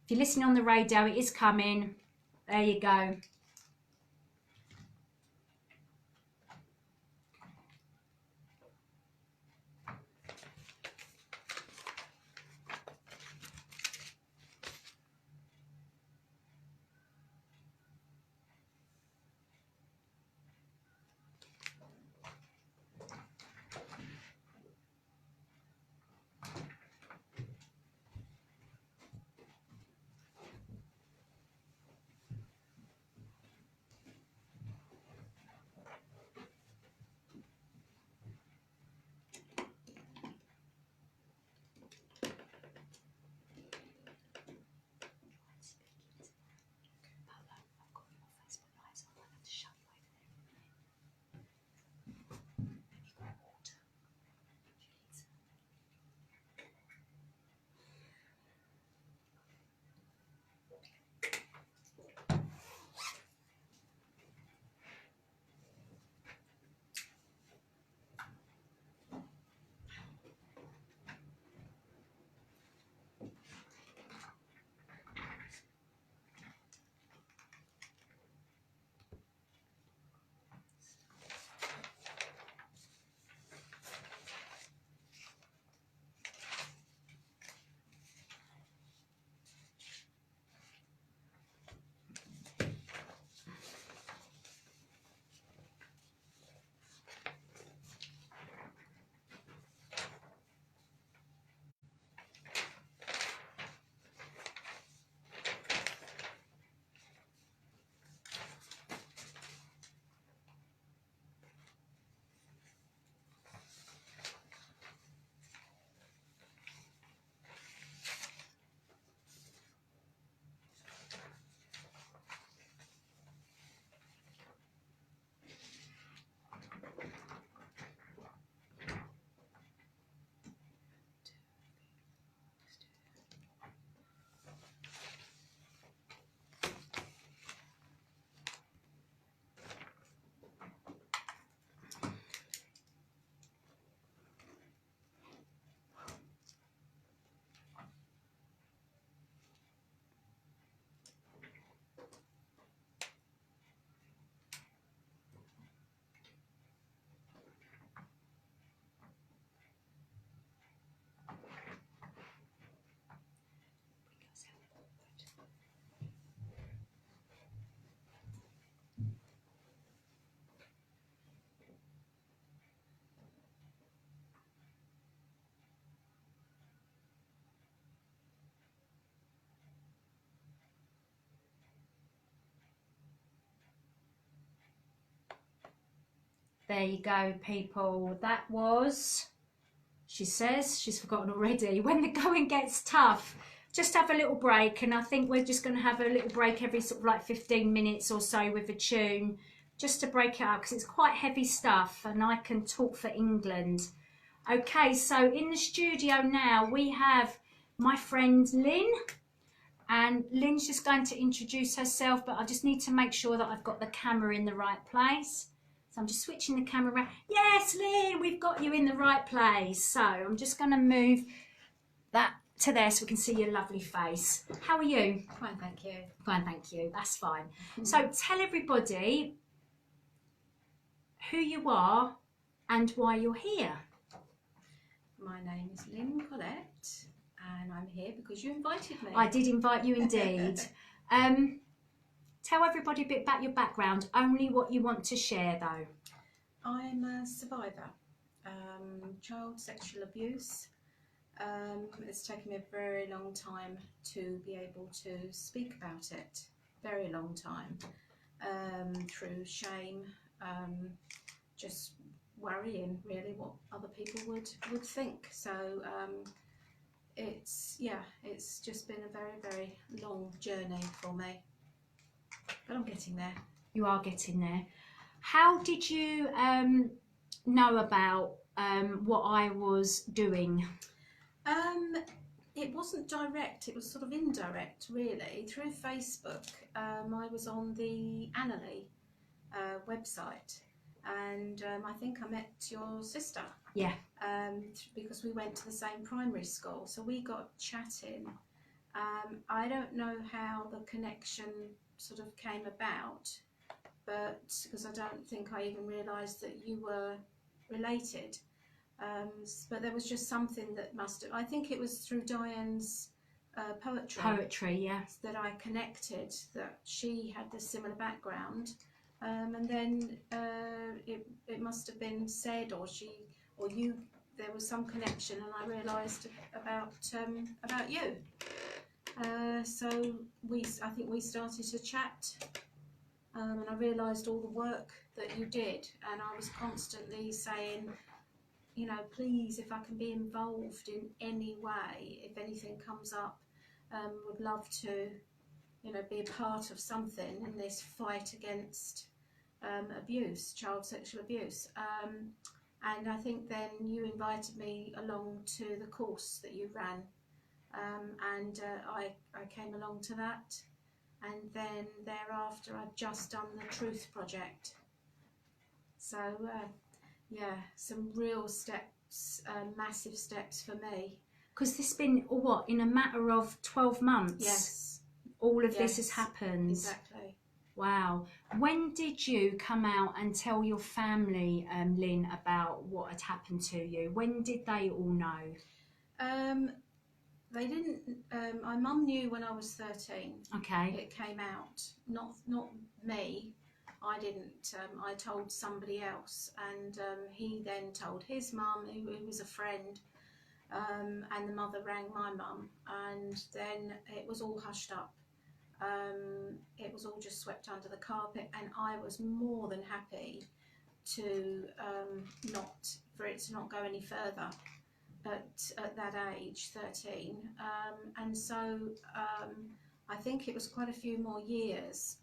If you're listening on the radio, it is coming. There you go. There you go, people. That was, she says, she's forgotten already, when the going gets tough. Just have a little break, and I think we're just going to have a little break every sort of like 15 minutes or so with a tune, just to break it up, because it's quite heavy stuff, and I can talk for England. Okay, so in the studio now we have my friend Lynn, and Lynn's just going to introduce herself, but I just need to make sure that I've got the camera in the right place. So I'm just switching the camera around. Yes, Lynn, we've got you in the right place. So I'm just going to move that to there so we can see your lovely face. How are you? Fine, thank you. Fine, thank you. That's fine. So tell everybody who you are and why you're here. My name is Lynn Collette, and I'm here because you invited me. I did invite you indeed. Tell everybody a bit about your background, only what you want to share though. I'm a survivor, child sexual abuse. It's taken me a very long time to be able to speak about it, very long time, through shame, just worrying really what other people would think. So it's just been a very, very long journey for me, but I'm getting there. You are getting there. How did you know about what I was doing? It wasn't direct, it was sort of indirect really. Through Facebook, I was on the Annalee website, and I think I met your sister. Yeah. Because we went to the same primary school, so we got chatting. I don't know how the connection sort of came about, but because I don't think I even realised that you were related. But there was just something that must have, I think it was through Diane's poetry, yeah, that I connected, that she had this similar background, and then it must have been said, or you, there was some connection, and I realised about you. So I think we started to chat, and I realised all the work that you did, and I was constantly saying, you know, please, if I can be involved in any way, if anything comes up, would love to, you know, be a part of something in this fight against abuse, child sexual abuse. And I think then you invited me along to the course that you ran, and I came along to that, and then thereafter I've just done the Truth Project. So yeah, some real steps, massive steps for me. Because this has been, what, in a matter of 12 months? Yes. All of this has happened. Exactly. Wow. When did you come out and tell your family, Lynn, about what had happened to you? When did they all know? They didn't. My mum knew when I was 13. Okay. It came out. Not me. I didn't. I told somebody else, and he then told his mum, who was a friend, and the mother rang my mum, and then it was all hushed up. It was all just swept under the carpet, and I was more than happy to for it to not go any further at that age, 13. And so I think it was quite a few more years.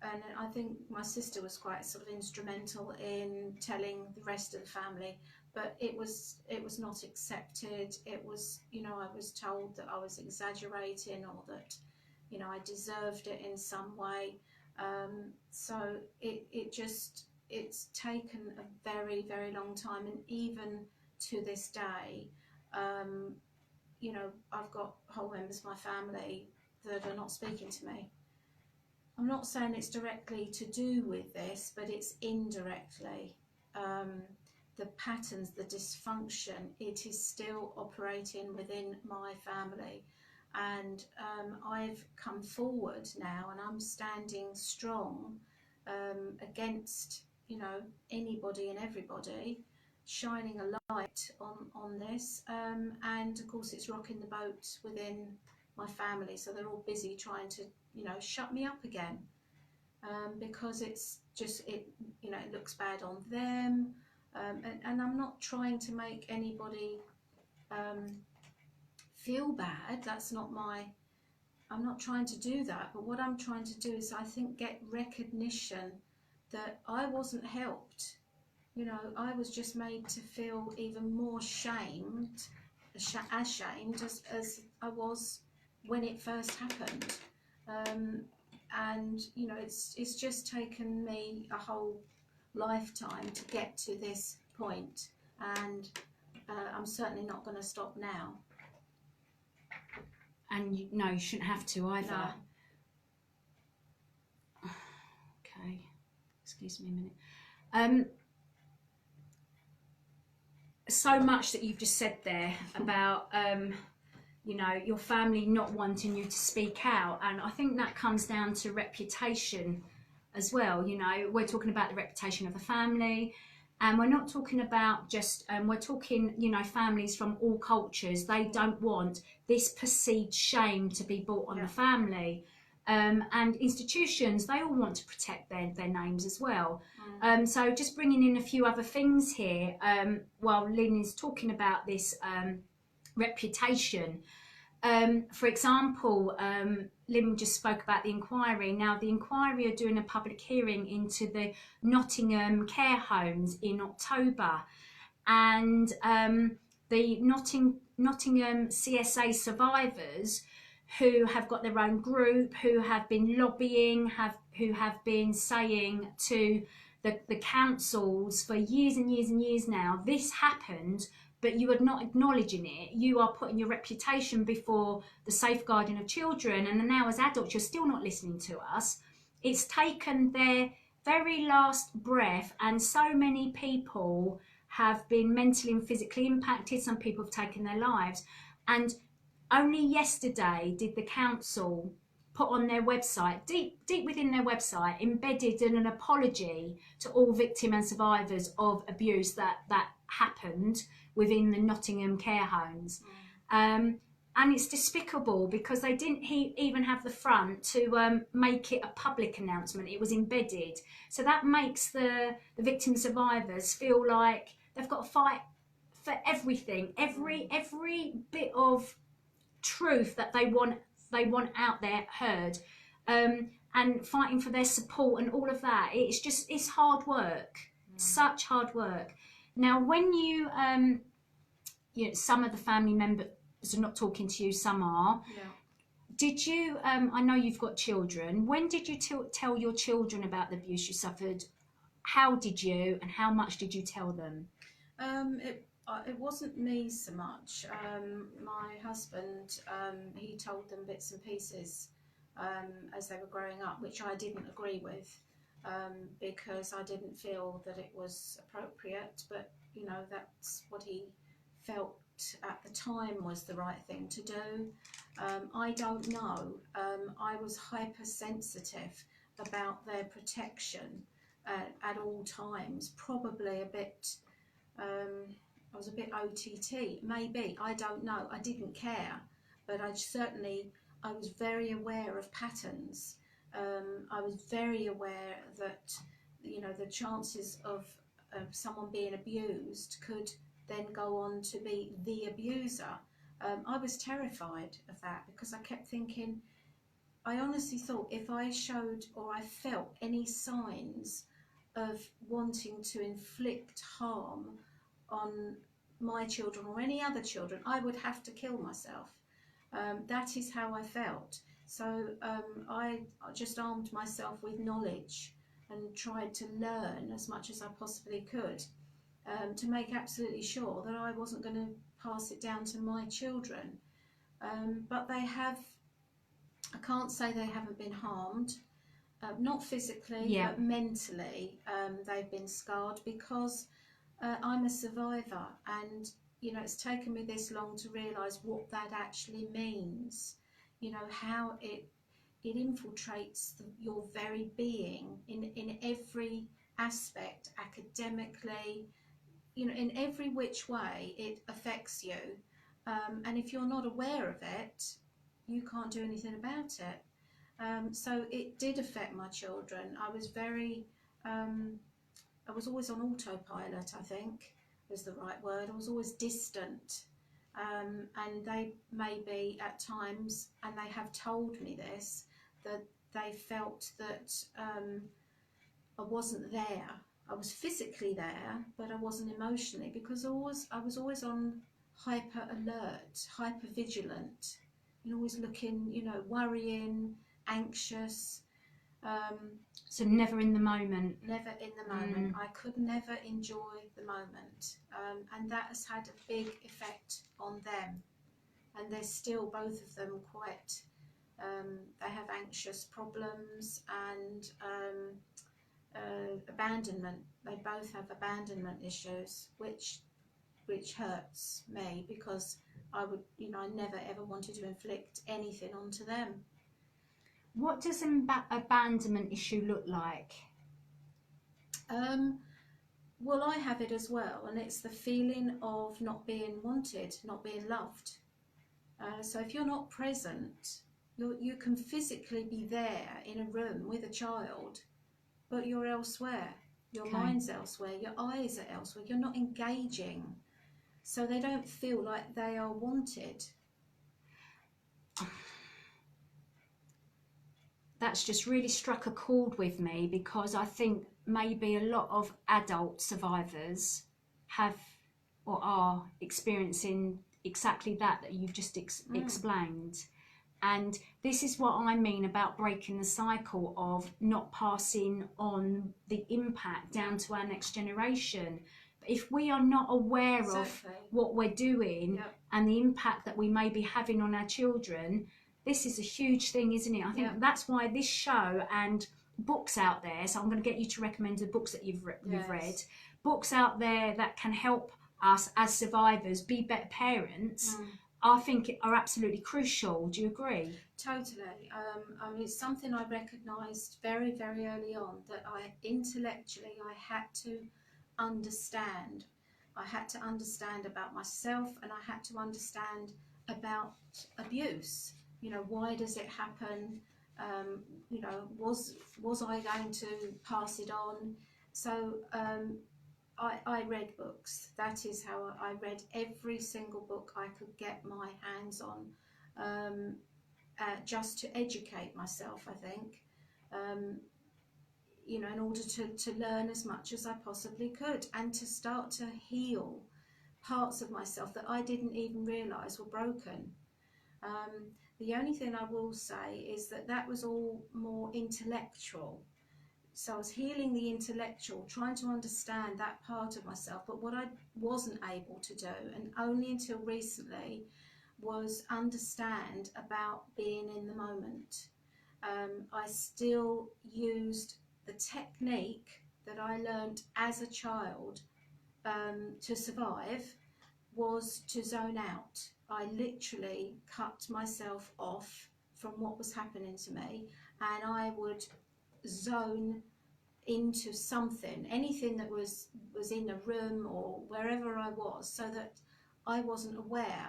And I think my sister was quite sort of instrumental in telling the rest of the family, but it was not accepted. It was, you know, I was told that I was exaggerating, or that, you know, I deserved it in some way. So it's taken a very, very long time, and even to this day, you know, I've got whole members of my family that are not speaking to me. I'm not saying it's directly to do with this, but it's indirectly. The patterns, the dysfunction, it is still operating within my family. And I've come forward now, and I'm standing strong against, you know, anybody and everybody, shining a light on this. And of course it's rocking the boat within my family, so they're all busy trying to, you know, shut me up again. because it's just it looks bad on them, and I'm not trying to make anybody feel bad. That's not my. I'm not trying to do that. But what I'm trying to do is, I think, get recognition that I wasn't helped. I was just made to feel even more ashamed as I was when it first happened. And it's just taken me a whole lifetime to get to this point, and I'm certainly not going to stop now. And you shouldn't have to either. No. Okay, excuse me a minute. So much that you've just said there about your family not wanting you to speak out, and I think that comes down to reputation as well. We're talking about the reputation of the family, and we're not talking about just we're talking families from all cultures. They don't want this perceived shame to be brought on the family. And institutions, they all want to protect their names as well. So just bringing in a few other things here while Lynn is talking about this reputation. For example, Lynn just spoke about the inquiry. Now, the inquiry are doing a public hearing into the Nottingham care homes in October. And the Nottingham CSA survivors, who have got their own group, who have been lobbying, who have been saying to the councils for years and years and years now, this happened, but you are not acknowledging it. You are putting your reputation before the safeguarding of children, and now as adults you're still not listening to us. It's taken their very last breath, and so many people have been mentally and physically impacted. Some people have taken their lives, and only yesterday did the council put on their website, deep within their website, embedded in an apology to all victims and survivors of abuse that happened within the Nottingham care homes. And it's despicable because they didn't even have the front to make it a public announcement. It was embedded. So that makes the victim survivors feel like they've got to fight for everything, every bit of truth that they want out there heard, and fighting for their support and all of that. It's hard work, such hard work. Now, when you some of the family members are not talking to you, some are. Yeah. Did you? I know you've got children. When did you tell your children about the abuse you suffered? How did you, and how much did you tell them? It wasn't me so much. My husband, he told them bits and pieces as they were growing up, which I didn't agree with, because I didn't feel that it was appropriate. But that's what he felt at the time was the right thing to do. I don't know. I was hypersensitive about their protection at all times. Probably a bit. I was a bit OTT, maybe, I don't know. I didn't care, but I was very aware of patterns. I was very aware that, the chances of someone being abused could then go on to be the abuser. I was terrified of that because I kept thinking, I honestly thought if I showed or I felt any signs of wanting to inflict harm on my children or any other children, I would have to kill myself. That is how I felt. So I just armed myself with knowledge and tried to learn as much as I possibly could, to make absolutely sure that I wasn't going to pass it down to my children. But they have, I can't say they haven't been harmed, not physically, but mentally. They've been scarred because I'm a survivor, and it's taken me this long to realise what that actually means. How it infiltrates your very being in every aspect, academically, in every which way it affects you. And if you're not aware of it, you can't do anything about it. So it did affect my children. I was very, I was always on autopilot, I think is the right word. I was always distant. And they maybe at times, and they have told me this, that they felt that I wasn't there. I was physically there, but I wasn't emotionally, because I was always on hyper alert, hyper vigilant, and always looking, worrying, anxious. So never in the moment. Never in the moment. I could never enjoy the moment, and that has had a big effect on them. And they're still, both of them, quite. They have anxious problems and abandonment. They both have abandonment issues, which hurts me, because I would, I never ever wanted to inflict anything onto them. What does an abandonment issue look like? Well, I have it as well, and it's the feeling of not being wanted, not being loved. So if you're not present, you can physically be there in a room with a child, but you're elsewhere. Your mind's elsewhere, your eyes are elsewhere, you're not engaging. So they don't feel like they are wanted. That's just really struck a chord with me, because I think maybe a lot of adult survivors have or are experiencing exactly that you've just explained. And this is what I mean about breaking the cycle of not passing on the impact down to our next generation. If we are not aware of what we're doing and the impact that we may be having on our children, this is a huge thing, isn't it? I think that's why this show and books out there, so I'm going to get you to recommend the books that you've read, books out there that can help us as survivors be better parents, I think are absolutely crucial. Do you agree? Totally. I mean, it's something I recognised very, very early on, that intellectually I had to understand. I had to understand about myself, and I had to understand about abuse. Why does it happen? Was I going to pass it on? So I read books. That is how I read every single book I could get my hands on, just to educate myself, I think, in order to learn as much as I possibly could, and to start to heal parts of myself that I didn't even realise were broken. The only thing I will say is that was all more intellectual. So I was healing the intellectual, trying to understand that part of myself. But what I wasn't able to do, and only until recently, was understand about being in the moment. I still used the technique that I learned as a child to survive, was to zone out. I literally cut myself off from what was happening to me, and I would zone into something, anything that was in a room or wherever I was, so that I wasn't aware.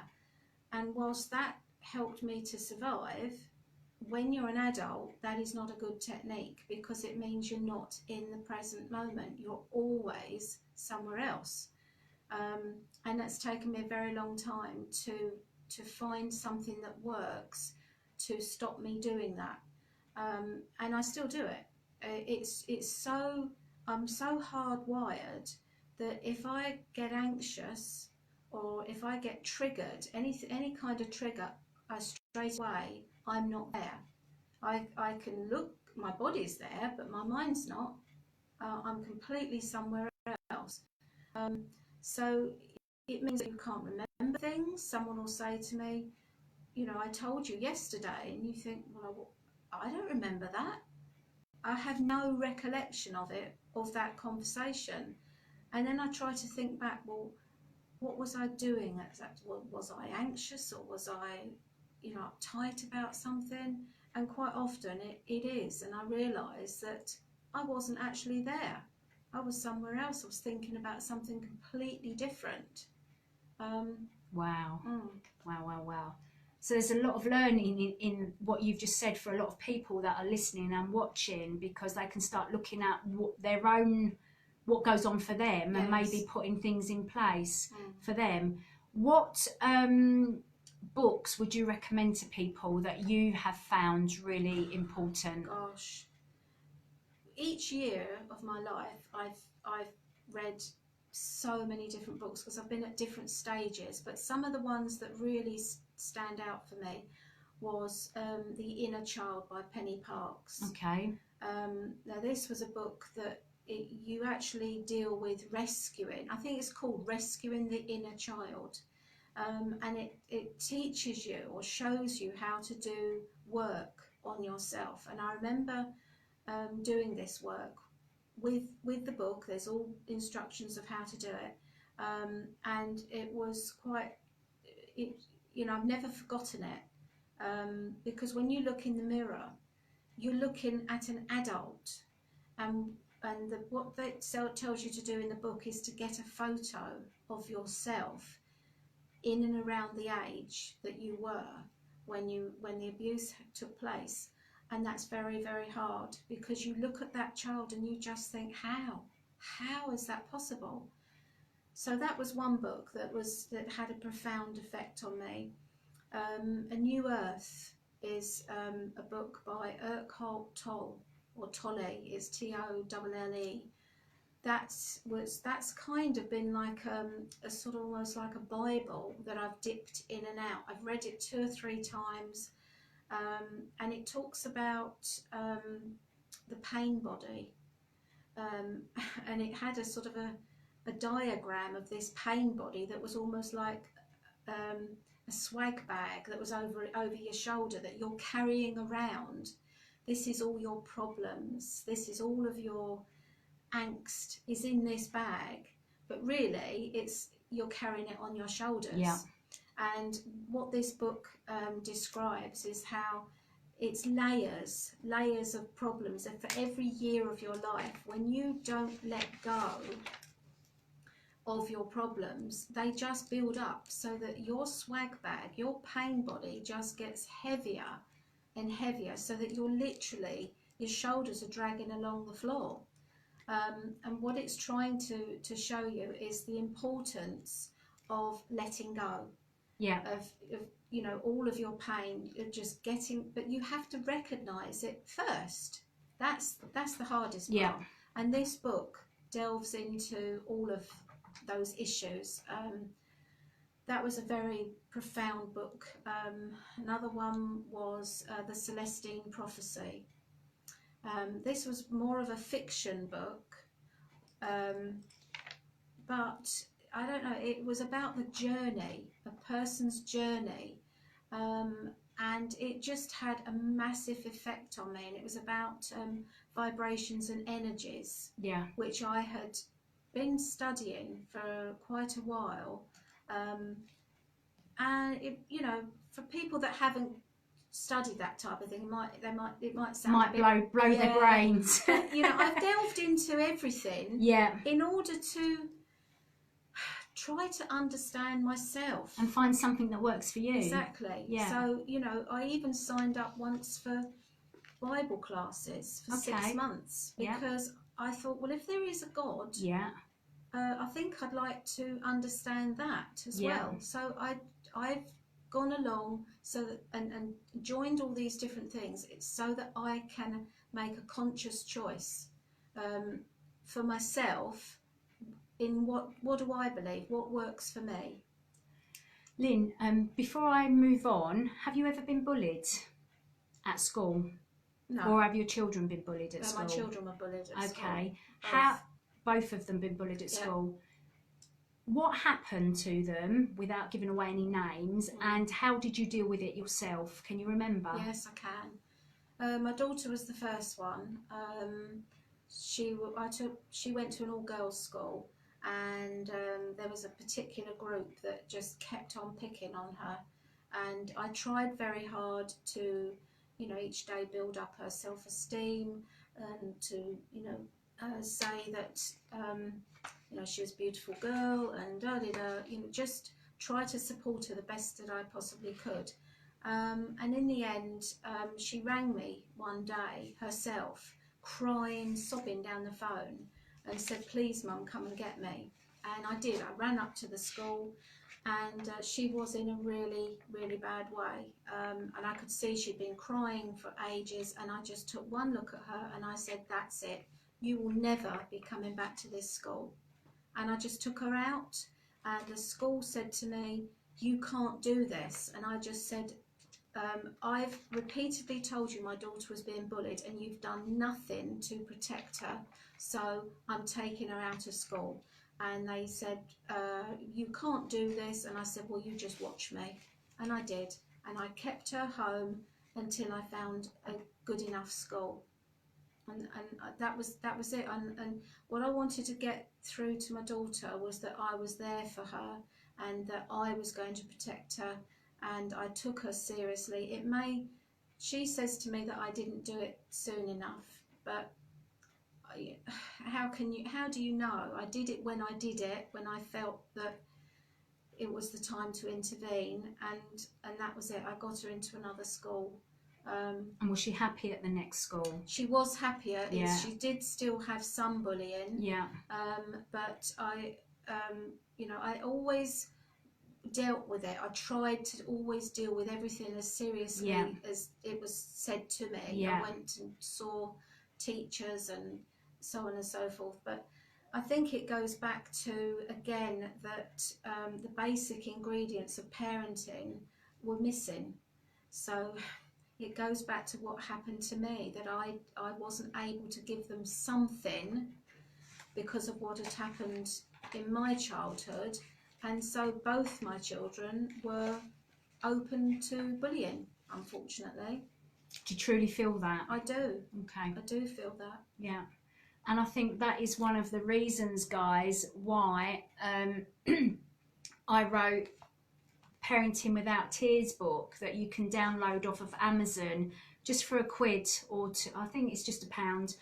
And whilst that helped me to survive, when you're an adult, that is not a good technique, because it means you're not in the present moment. You're always somewhere else. And that's taken me a very long time to find something that works to stop me doing that. And I still do it. I'm so hardwired that if I get anxious, or if I get triggered, any kind of trigger, I straight away, I'm not there. I can look, my body's there, but my mind's not. I'm completely somewhere else. So it means that you can't remember things. Someone will say to me, I told you yesterday, and you think, well, I don't remember that. I have no recollection of that conversation. And then I try to think back, well, what was I doing? Was I anxious, or was I, uptight about something? And quite often it is. And I realise that I wasn't actually there. I was somewhere else. I was thinking about something completely different. Wow. Wow. So there's a lot of learning in what you've just said for a lot of people that are listening and watching, because they can start looking at their own, what goes on for them, and Yes. maybe putting things in place Mm. for them. What books would you recommend to people that you have found really important? Gosh, each year of my life, I've read so many different books because I've been at different stages. But some of the ones that really stand out for me was The Inner Child by Penny Parks. Okay. Now this was a book that you actually deal with rescuing. I think it's called Rescuing the Inner Child. And it teaches you or shows you how to do work on yourself. And I remember doing this work with the book. There's all instructions of how to do it, and it was quite, I've never forgotten it, because when you look in the mirror, you're looking at an adult, and what that tells you to do in the book is to get a photo of yourself in and around the age that you were when the abuse took place. And that's very, very hard, because you look at that child and you just think, how is that possible? So that was one book that had a profound effect on me. A New Earth is a book by Eckhart Tolle, or Tolle, is Tolle. That's kind of been like a sort of almost like a Bible that I've dipped in and out. I've read it 2 or 3 times, and it talks about the pain body, and it had a sort of a diagram of this pain body that was almost like a swag bag that was over your shoulder that you're carrying around. This is all your problems. This is all of your angst is in this bag, but really you're carrying it on your shoulders. Yeah. And what this book describes is how it's layers of problems, and for every year of your life, when you don't let go of your problems, they just build up, so that your swag bag, your pain body, just gets heavier and heavier, so that your shoulders are dragging along the floor. And what it's trying to show you is the importance of letting go. Yeah. Of all of your pain, of just getting, but you have to recognize it first. That's the hardest part. Yeah. And this book delves into all of those issues. That was a very profound book. Another one was The Celestine Prophecy. This was more of a fiction book, but I don't know, it was about the journey, a person's journey, and it just had a massive effect on me. And it was about vibrations and energies, Yeah. which I had been studying for quite a while, and for people that haven't studied that type of thing, it might sound blow their brains. But, I've delved into everything, Yeah. in order to try to understand myself And find something that works for you. Exactly. Yeah. So I even signed up once for Bible classes for 6 months, because I thought, well, if there is a God, I think I'd like to understand that as well. So I've gone along and joined all these different things. It's so that I can make a conscious choice for myself in what do I believe, what works for me. Lynn, before I move on, have you ever been bullied at school? No. Or have your children been bullied at school? My children were bullied at school. Okay. Both of them been bullied at school. What happened to them, without giving away any names, and how did you deal with it yourself? Can you remember? Yes, I can. My daughter was the first one. She went to an all-girls school, and there was a particular group that just kept on picking on her, and I tried very hard to, each day build up her self-esteem, and to, say that, she was a beautiful girl, and just try to support her the best that I possibly could. And in the end, she rang me one day herself, crying, sobbing down the phone, and said, "Please, Mum, come and get me." And I did. I ran up to the school, and she was in a really, really bad way. And I could see she'd been crying for ages, and I just took one look at her and I said, "That's it. You will never be coming back to this school." And I just took her out, and the school said to me, "You can't do this." And I just said, "I've repeatedly told you my daughter was being bullied and you've done nothing to protect her, so I'm taking her out of school." And they said, "You can't do this." And I said, "Well, you just watch me." And I did. And I kept her home until I found a good enough school. And that was it. And what I wanted to get through to my daughter was that I was there for her and that I was going to protect her, and I took her seriously. She says to me that I didn't do it soon enough, but how do you know? I did it when I did it, when I felt that it was the time to intervene, and that was it. I got her into another school. And was she happy at the next school? She was happier. Yeah. She did still have some bullying. Yeah. But I always dealt with it. I tried to always deal with everything as seriously as it was said to me. Yeah. I went and saw teachers and so on and so forth. But I think it goes back to, again, that the basic ingredients of parenting were missing. So it goes back to what happened to me, that I wasn't able to give them something because of what had happened in my childhood. And so both my children were open to bullying, unfortunately. Do you truly feel that? I do. Okay. I do feel that. Yeah. And I think that is one of the reasons, guys, why I wrote Parenting Without Tears book that you can download off of Amazon just for £1 or two. I think it's just £1.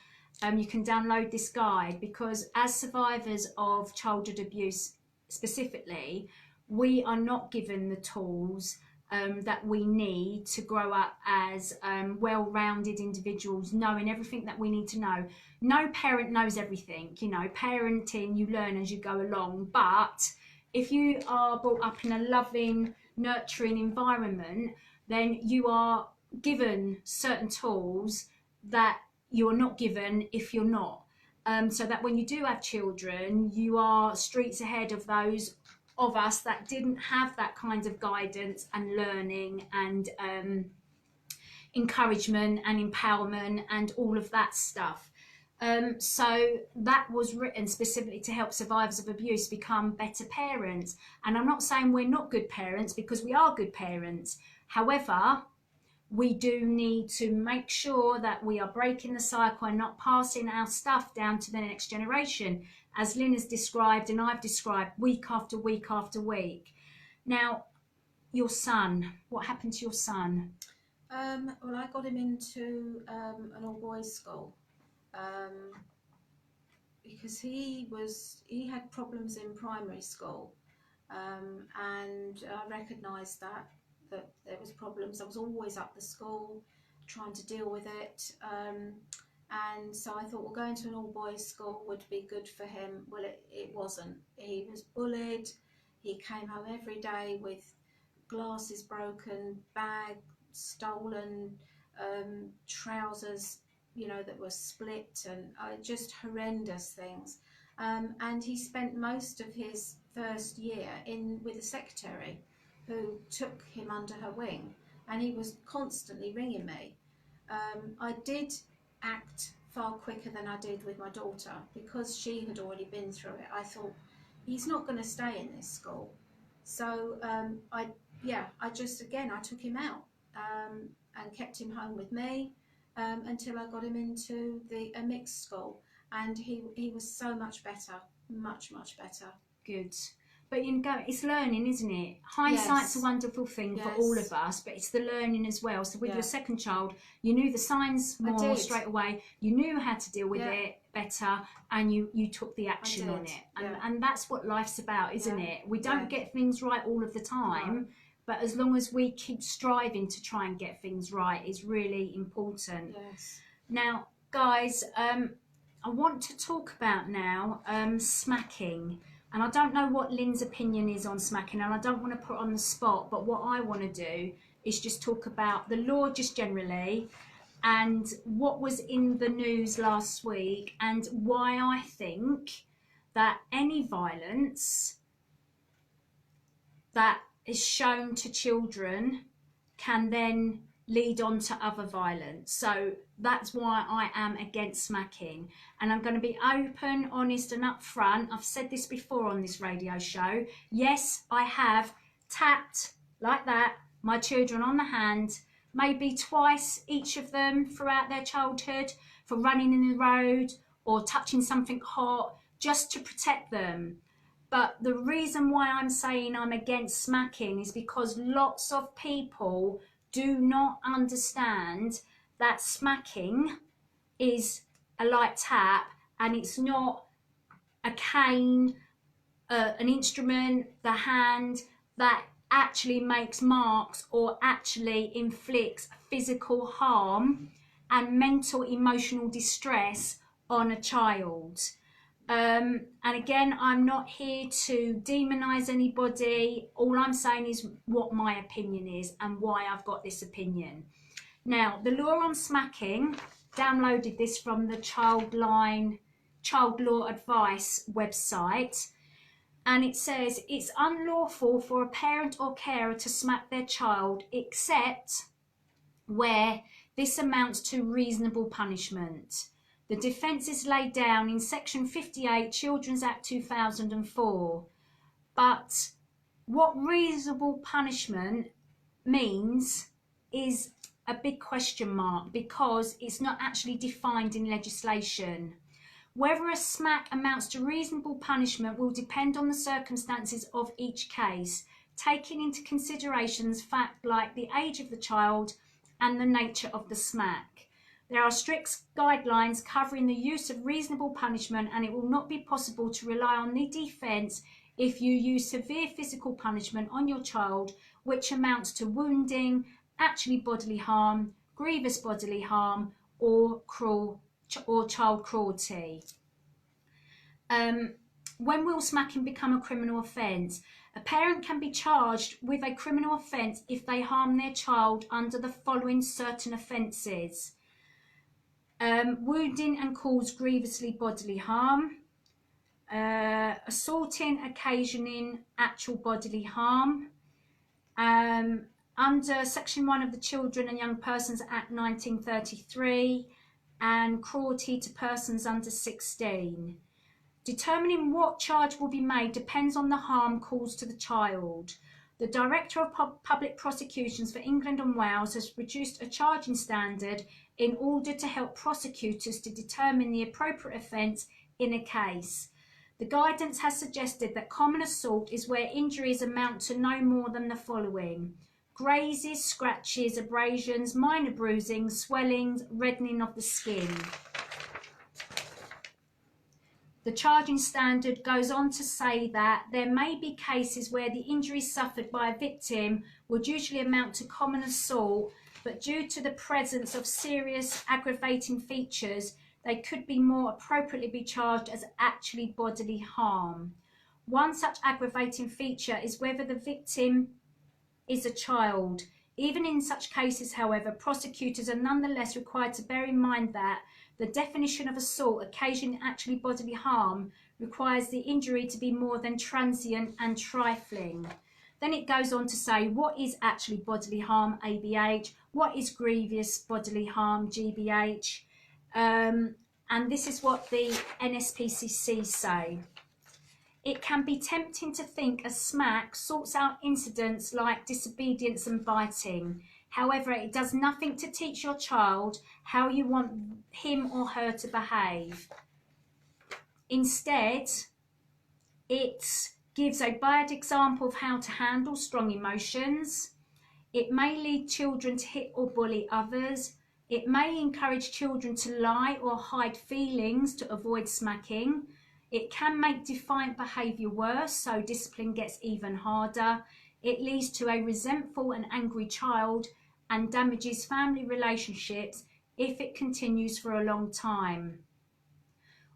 You can download this guide, because as survivors of childhood abuse specifically, we are not given the tools that we need to grow up as well-rounded individuals, knowing everything that we need to know. No parent knows everything. Parenting, you learn as you go along, but if you are brought up in a loving, nurturing environment, then you are given certain tools that you're not given if you're not. So that when you do have children, you are streets ahead of those of us that didn't have that kind of guidance and learning and encouragement and empowerment and all of that stuff. So that was written specifically to help survivors of abuse become better parents. And I'm not saying we're not good parents, because we are good parents. However, we do need to make sure that we are breaking the cycle and not passing our stuff down to the next generation, as Lynn has described and I've described week after week after week. Now, your son, what happened to your son? Well, I got him into an all-boys school. Because he had problems in primary school, and I recognised that there was problems. I was always up the school trying to deal with it, and so I thought, well, going to an all-boys school would be good for him. Well, it wasn't. He was bullied. He came home every day with glasses broken, bag stolen, trousers that were split, and just horrendous things. And he spent most of his first year with a secretary who took him under her wing, and he was constantly ringing me. I did act far quicker than I did with my daughter, because she had already been through it. I thought, he's not going to stay in this school. So I took him out and kept him home with me. Until I got him into a mixed school, and he was so much better, much better. Good. But it's learning, isn't it? Hindsight's a wonderful thing for all of us, but it's the learning as well. So with your second child, you knew the signs more straight away, you knew how to deal with it better, and you took the action on it. And that's what life's about, isn't it? We don't get things right all of the time, but as long as we keep striving to try and get things right is really important. Yes. Now, guys, I want to talk about now smacking. And I don't know what Lynn's opinion is on smacking, and I don't want to put on the spot, but what I want to do is just talk about the law just generally, and what was in the news last week, and why I think that any violence that is shown to children can then lead on to other violence. So that's why I am against smacking. And I'm going to be open, honest and upfront. I've said this before on this radio show. Yes, I have tapped like that my children on the hand, maybe twice each of them throughout their childhood, for running in the road or touching something hot just to protect them. But the reason why I'm saying I'm against smacking is because lots of people do not understand that smacking is a light tap, and it's not a cane, an instrument, the hand, that actually makes marks or actually inflicts physical harm and mental emotional distress on a child. And again, I'm not here to demonize anybody. All I'm saying is what my opinion is and why I've got this opinion. Now, the law on smacking, downloaded this from the Child Law Advice website, and it says it's unlawful for a parent or carer to smack their child except where this amounts to reasonable punishment. The defence is laid down in Section 58, Children's Act 2004. But what reasonable punishment means is a big question mark, because it's not actually defined in legislation. Whether a smack amounts to reasonable punishment will depend on the circumstances of each case, taking into consideration facts like the age of the child and the nature of the smack. There are strict guidelines covering the use of reasonable punishment, and it will not be possible to rely on the defence if you use severe physical punishment on your child, which amounts to wounding, actually bodily harm, grievous bodily harm, or child cruelty. When will smacking become a criminal offence? A parent can be charged with a criminal offence if they harm their child under the following certain offences. Wounding and cause grievously bodily harm, assaulting, occasioning actual bodily harm, under Section 1 of the Children and Young Persons Act 1933, and cruelty to persons under 16. Determining what charge will be made depends on the harm caused to the child. The Director of Public Prosecutions for England and Wales has produced a charging standard in order to help prosecutors to determine the appropriate offence in a case. The guidance has suggested that common assault is where injuries amount to no more than the following: grazes, scratches, abrasions, minor bruising, swellings, reddening of the skin. The charging standard goes on to say that there may be cases where the injuries suffered by a victim would usually amount to common assault, but due to the presence of serious aggravating features, they could be more appropriately be charged as actually bodily harm. One such aggravating feature is whether the victim is a child. Even in such cases, however, prosecutors are nonetheless required to bear in mind that the definition of assault occasioning actually bodily harm requires the injury to be more than transient and trifling. Then it goes on to say what is actually bodily harm, ABH, what is grievous bodily harm, GBH, and this is what the NSPCC say. It can be tempting to think a smack sorts out incidents like disobedience and biting. However, it does nothing to teach your child how you want him or her to behave. Instead, it gives a bad example of how to handle strong emotions. It may lead children to hit or bully others. It may encourage children to lie or hide feelings to avoid smacking. It can make defiant behaviour worse, so discipline gets even harder. it leads to a resentful and angry child and damages family relationships if it continues for a long time.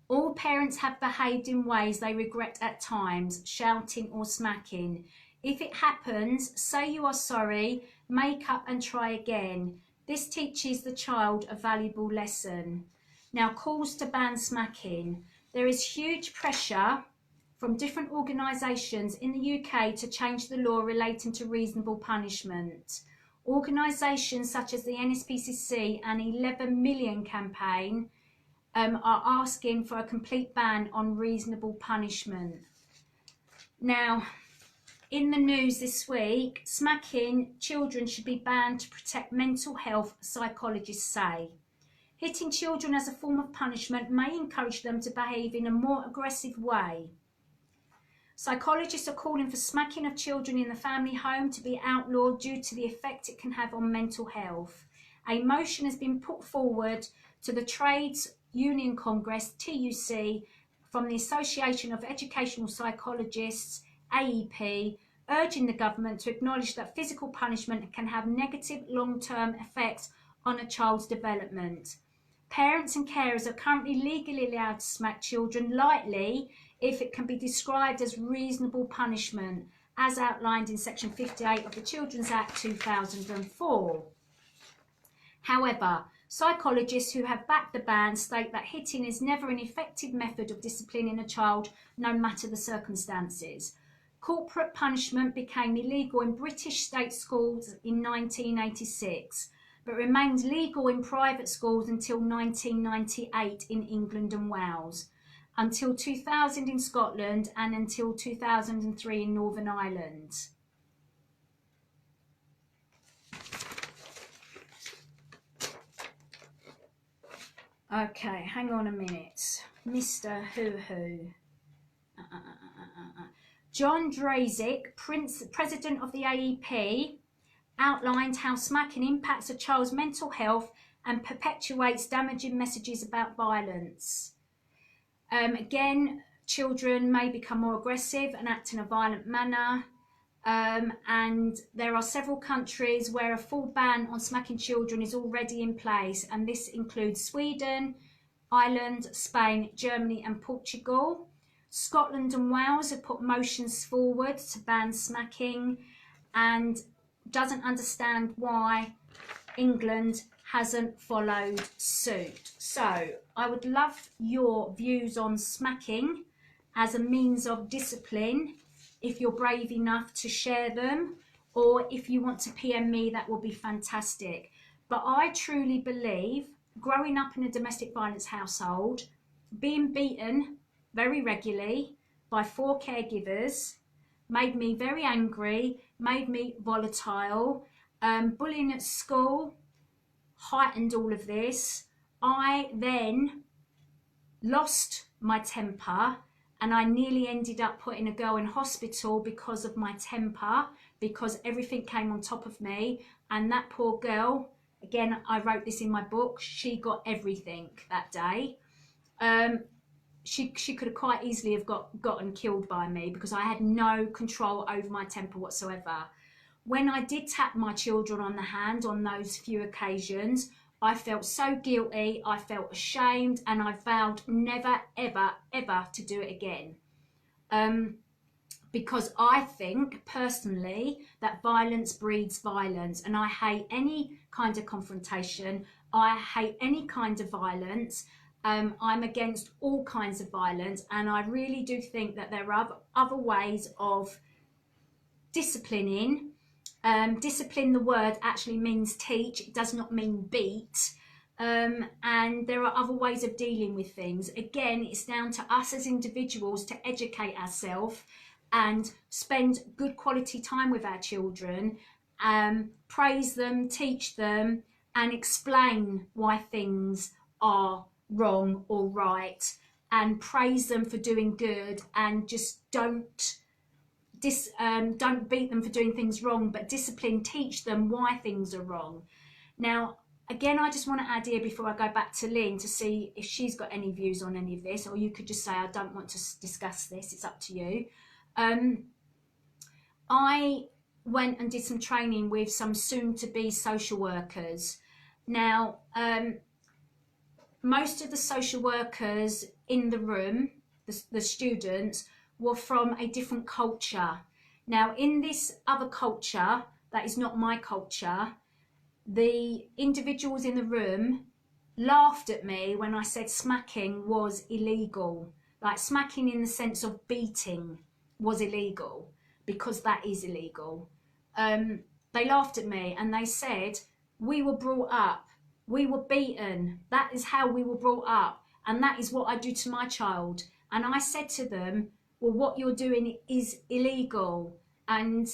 All parents have behaved in ways they regret at times, shouting or smacking. If it happens, say you are sorry, make up and try again. This teaches the child a valuable lesson. Now, calls to ban smacking. There is huge pressure from different organisations in the UK to change the law relating to reasonable punishment. Organisations such as the NSPCC and 11 Million campaign are asking for a complete ban on reasonable punishment. Now, in the news this week, smacking children should be banned to protect mental health, psychologists say. Hitting children as a form of punishment may encourage them to behave in a more aggressive way. Psychologists are calling for smacking of children in the family home to be outlawed due to the effect it can have on mental health. A motion has been put forward to the Trades Union Congress, TUC, from the Association of Educational Psychologists, AEP, urging the government to acknowledge that physical punishment can have negative long-term effects on a child's development. Parents and carers are currently legally allowed to smack children lightly if it can be described as reasonable punishment, as outlined in Section 58 of the Children's Act 2004. However, psychologists who have backed the ban state that hitting is never an effective method of disciplining a child, no matter the circumstances. Corporate punishment became illegal in British state schools in 1986, but remained legal in private schools until 1998 in England and Wales, until 2000 in Scotland, and until 2003 in Northern Ireland. Okay, hang on a minute. Mr. Hoo-Hoo. John Drazik, President of the AEP, outlined how smacking impacts a child's mental health and perpetuates damaging messages about violence. Again, children may become more aggressive and act in a violent manner. And there are several countries where a full ban on smacking children is already in place, and this includes Sweden, Ireland, Spain, Germany and Portugal. Scotland and Wales have put motions forward to ban smacking and doesn't understand why England hasn't followed suit. So I would love your views on smacking as a means of discipline, if you're brave enough to share them, or if you want to PM me, that will be fantastic. But I truly believe, growing up in a domestic violence household, being beaten very regularly by 4 caregivers made me very angry, made me volatile. Bullying at school heightened all of this. I then lost my temper, and I nearly ended up putting a girl in hospital because of my temper, because everything came on top of me. And that poor girl, again, I wrote this in my book, she got everything that day. She could have quite easily have gotten killed by me, because I had no control over my temper whatsoever. When I did tap my children on the hand on those few occasions, I felt so guilty, I felt ashamed, and I vowed never, ever, ever to do it again. Because I think, personally, that violence breeds violence, and I hate any kind of confrontation. I hate any kind of violence. I'm against all kinds of violence, and I really do think that there are other ways of disciplining. Discipline, the word actually means teach, it does not mean beat. And there are other ways of dealing with things. Again, it's down to us as individuals to educate ourselves and spend good quality time with our children, praise them, teach them, and explain why things are wrong or right, and praise them for doing good, and just don't beat them for doing things wrong, but discipline, teach them why things are wrong. Now, again, I just want to add here before I go back to Lynn to see if she's got any views on any of this, or you could just say, I don't want to discuss this, it's up to you. I went and did some training with some soon-to-be social workers. Now, most of the social workers in the room, the students, were from a different culture. Now, in this other culture, that is not my culture, the individuals in the room laughed at me when I said smacking was illegal. Like, smacking in the sense of beating was illegal, because that is illegal. They laughed at me and they said, we were brought up, we were beaten, that is how we were brought up, and that is what I do to my child. And I said to them, well, what you're doing is illegal. And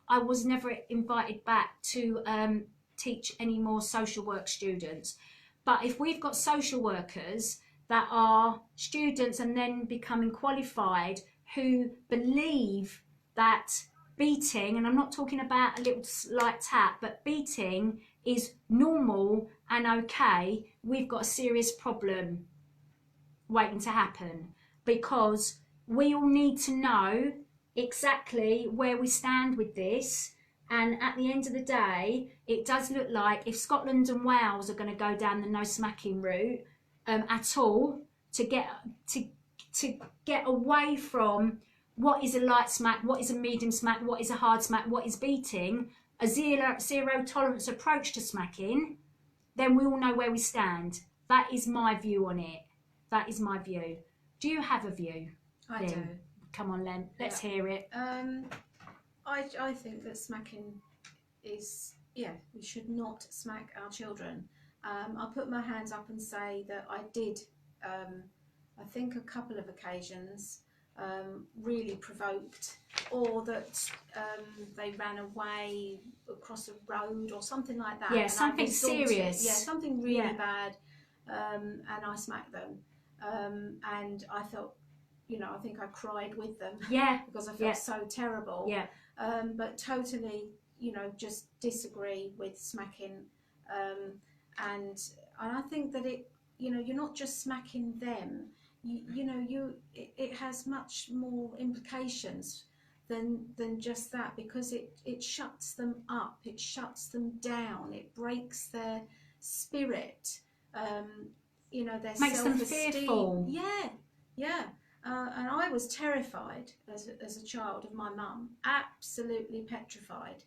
I was never invited back to teach any more social work students. But if we've got social workers that are students and then becoming qualified, who believe that beating, and I'm not talking about a little light tap, but beating is normal and okay, we've got a serious problem waiting to happen, because we all need to know exactly where we stand with this. And at the end of the day, it does look like if Scotland and Wales are going to go down the no smacking route at all, to get away from what is a light smack, what is a medium smack, what is a hard smack, what is beating, a zero tolerance approach to smacking, then we all know where we stand. That is my view on it. That is my view. Do you have a view? I Lynn? do. Come on, Len. Let's hear it. I think that smacking is, we should not smack our children. I'll put my hands up and say that I did, I think a couple of occasions, really provoked, or that they ran away across a road or something like that. Yeah, something serious. Yeah, something really bad, and I smacked them. And I felt, I think I cried with them. Yeah. Because I felt so terrible. Yeah. But totally, just disagree with smacking. And I think that you're not just smacking them. It has much more implications than just that, because it shuts them up, it shuts them down, it breaks their spirit, their makes them self-esteem. fearful. Yeah. And I was terrified as a child of my mum, absolutely petrified.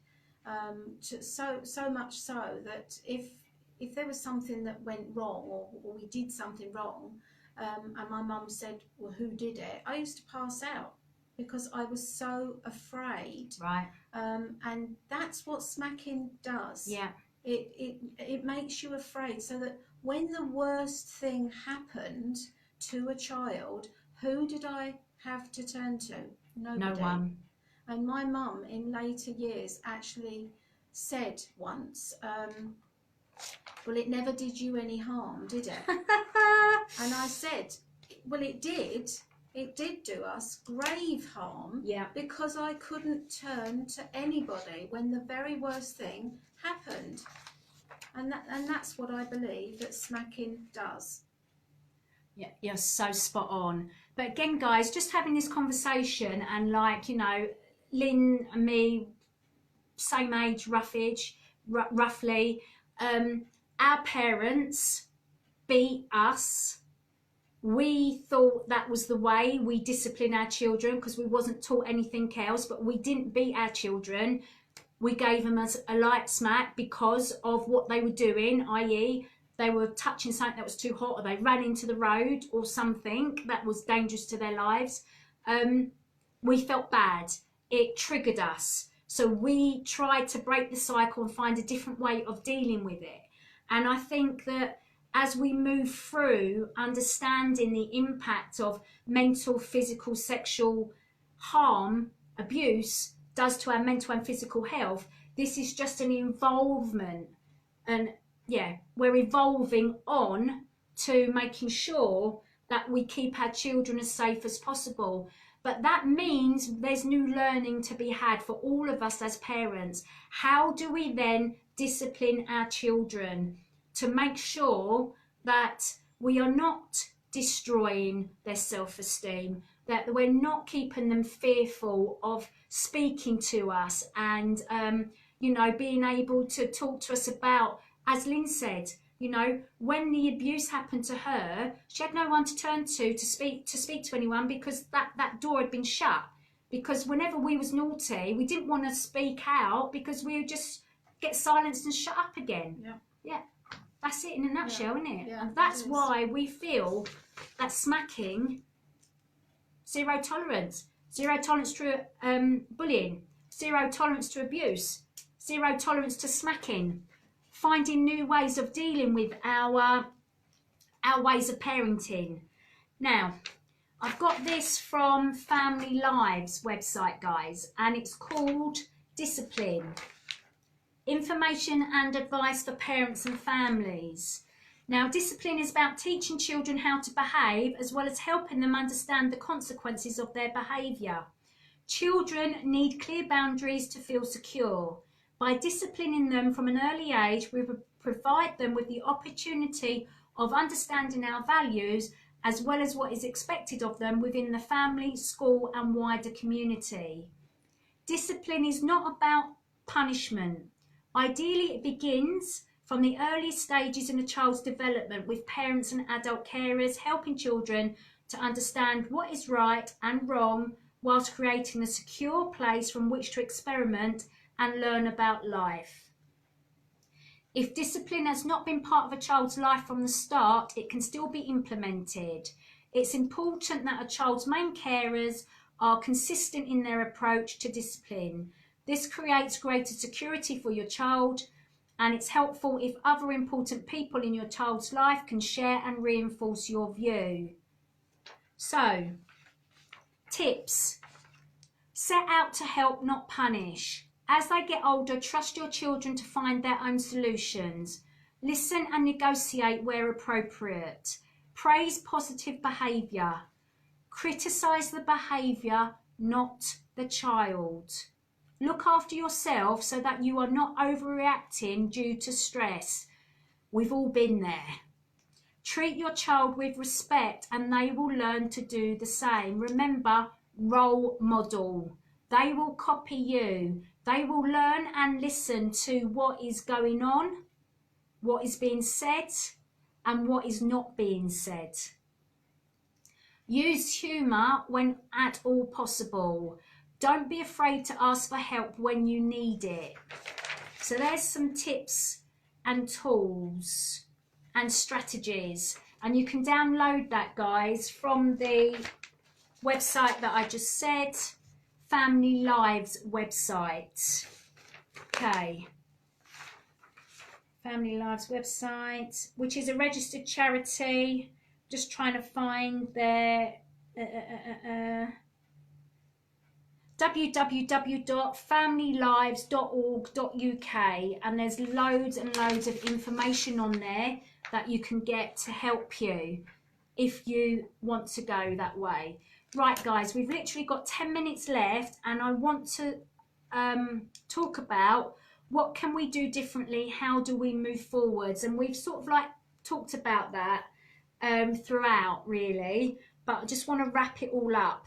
So much so that if there was something that went wrong, or we did something wrong, and my mum said, well, who did it? I used to pass out because I was so afraid. Right. And that's what smacking does. Yeah. It makes you afraid, so that when the worst thing happened to a child, who did I have to turn to? Nobody. No one. And my mum in later years actually said once, well, it never did you any harm, did it? And I said, well, it did. It did do us grave harm, because I couldn't turn to anybody when the very worst thing happened. And that's what I believe that smacking does. Yeah, you're so spot on. But again, guys, just having this conversation, and Lynn and me, same age, roughly. Our parents beat us. We thought that was the way we discipline our children, because we wasn't taught anything else. But we didn't beat our children. We gave them a light smack because of what they were doing, i.e. they were touching something that was too hot, or they ran into the road or something that was dangerous to their lives. We felt bad. It triggered us. So we tried to break the cycle and find a different way of dealing with it. And I think that as we move through understanding the impact of mental, physical, sexual harm, abuse does to our mental and physical health, this is just an involvement. And we're evolving on to making sure that we keep our children as safe as possible. But that means there's new learning to be had for all of us as parents. How do we then discipline our children to make sure that we are not destroying their self-esteem, that we're not keeping them fearful of speaking to us and, you know, being able to talk to us about, as Lynn said, you know, when the abuse happened to her, she had no one to turn to speak to anyone, because that door had been shut. Because whenever we was naughty, we didn't want to speak out because we would just get silenced and shut up again. Yeah. Yeah. That's it in a nutshell, isn't it? Yeah, and that's why we feel that smacking, zero tolerance to bullying, zero tolerance to abuse, zero tolerance to smacking, finding new ways of dealing with our ways of parenting. Now, I've got this from Family Lives website, guys, and it's called Discipline. Information and advice for parents and families. Now, discipline is about teaching children how to behave, as well as helping them understand the consequences of their behaviour. Children need clear boundaries to feel secure. By disciplining them from an early age, we provide them with the opportunity of understanding our values, as well as what is expected of them within the family, school and wider community. Discipline is not about punishment. Ideally, it begins from the earliest stages in a child's development, with parents and adult carers helping children to understand what is right and wrong, whilst creating a secure place from which to experiment and learn about life. If discipline has not been part of a child's life from the start, it can still be implemented. It's important that a child's main carers are consistent in their approach to discipline. This creates greater security for your child, and it's helpful if other important people in your child's life can share and reinforce your view. So, tips. Set out to help, not punish. As they get older, trust your children to find their own solutions. Listen and negotiate where appropriate. Praise positive behaviour. Criticise the behaviour, not the child. Look after yourself so that you are not overreacting due to stress. We've all been there. Treat your child with respect and they will learn to do the same. Remember, role model. They will copy you. They will learn and listen to what is going on, what is being said, and what is not being said. Use humour when at all possible. Don't be afraid to ask for help when you need it. So there's some tips and tools and strategies. And you can download that, guys, from the website that I just said, Family Lives website. Okay. Family Lives website, which is a registered charity. Just trying to find their www.familylives.org.uk, and there's loads and loads of information on there that you can get to help you if you want to go that way. Right, guys, we've literally got 10 minutes left, and I want to talk about what can we do differently, how do we move forwards, and we've sort of like talked about that throughout, really, but I just want to wrap it all up.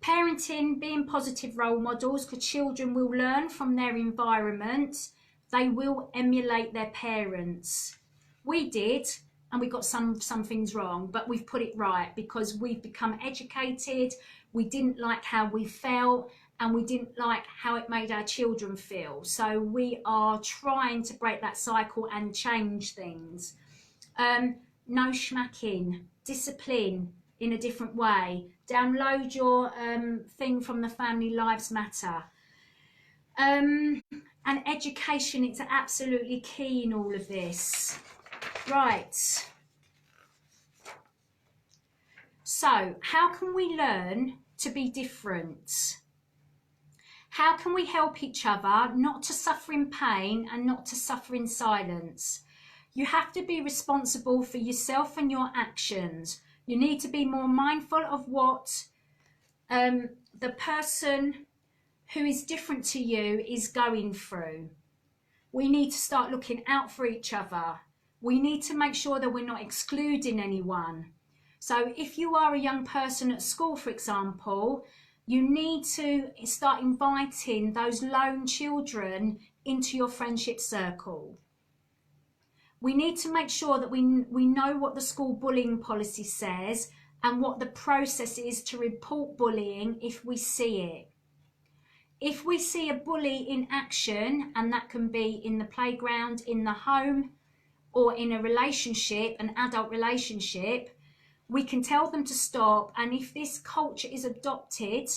Parenting, being positive role models, because children will learn from their environment. They will emulate their parents. We did, and we got some things wrong, but we've put it right because we've become educated. We didn't like how we felt, and we didn't like how it made our children feel. So we are trying to break that cycle and change things. No smacking, discipline in a different way. Download your thing from the Family Lives Matter. And education, it's absolutely key in all of this. Right. So, how can we learn to be different? How can we help each other not to suffer in pain and not to suffer in silence? You have to be responsible for yourself and your actions. You need to be more mindful of what the person who is different to you is going through. We need to start looking out for each other. We need to make sure that we're not excluding anyone. So if you are a young person at school, for example, you need to start inviting those lone children into your friendship circle. We need to make sure that we know what the school bullying policy says and what the process is to report bullying if we see it. If we see a bully in action, and that can be in the playground, in the home, or in a relationship, an adult relationship, we can tell them to stop. And if this culture is adopted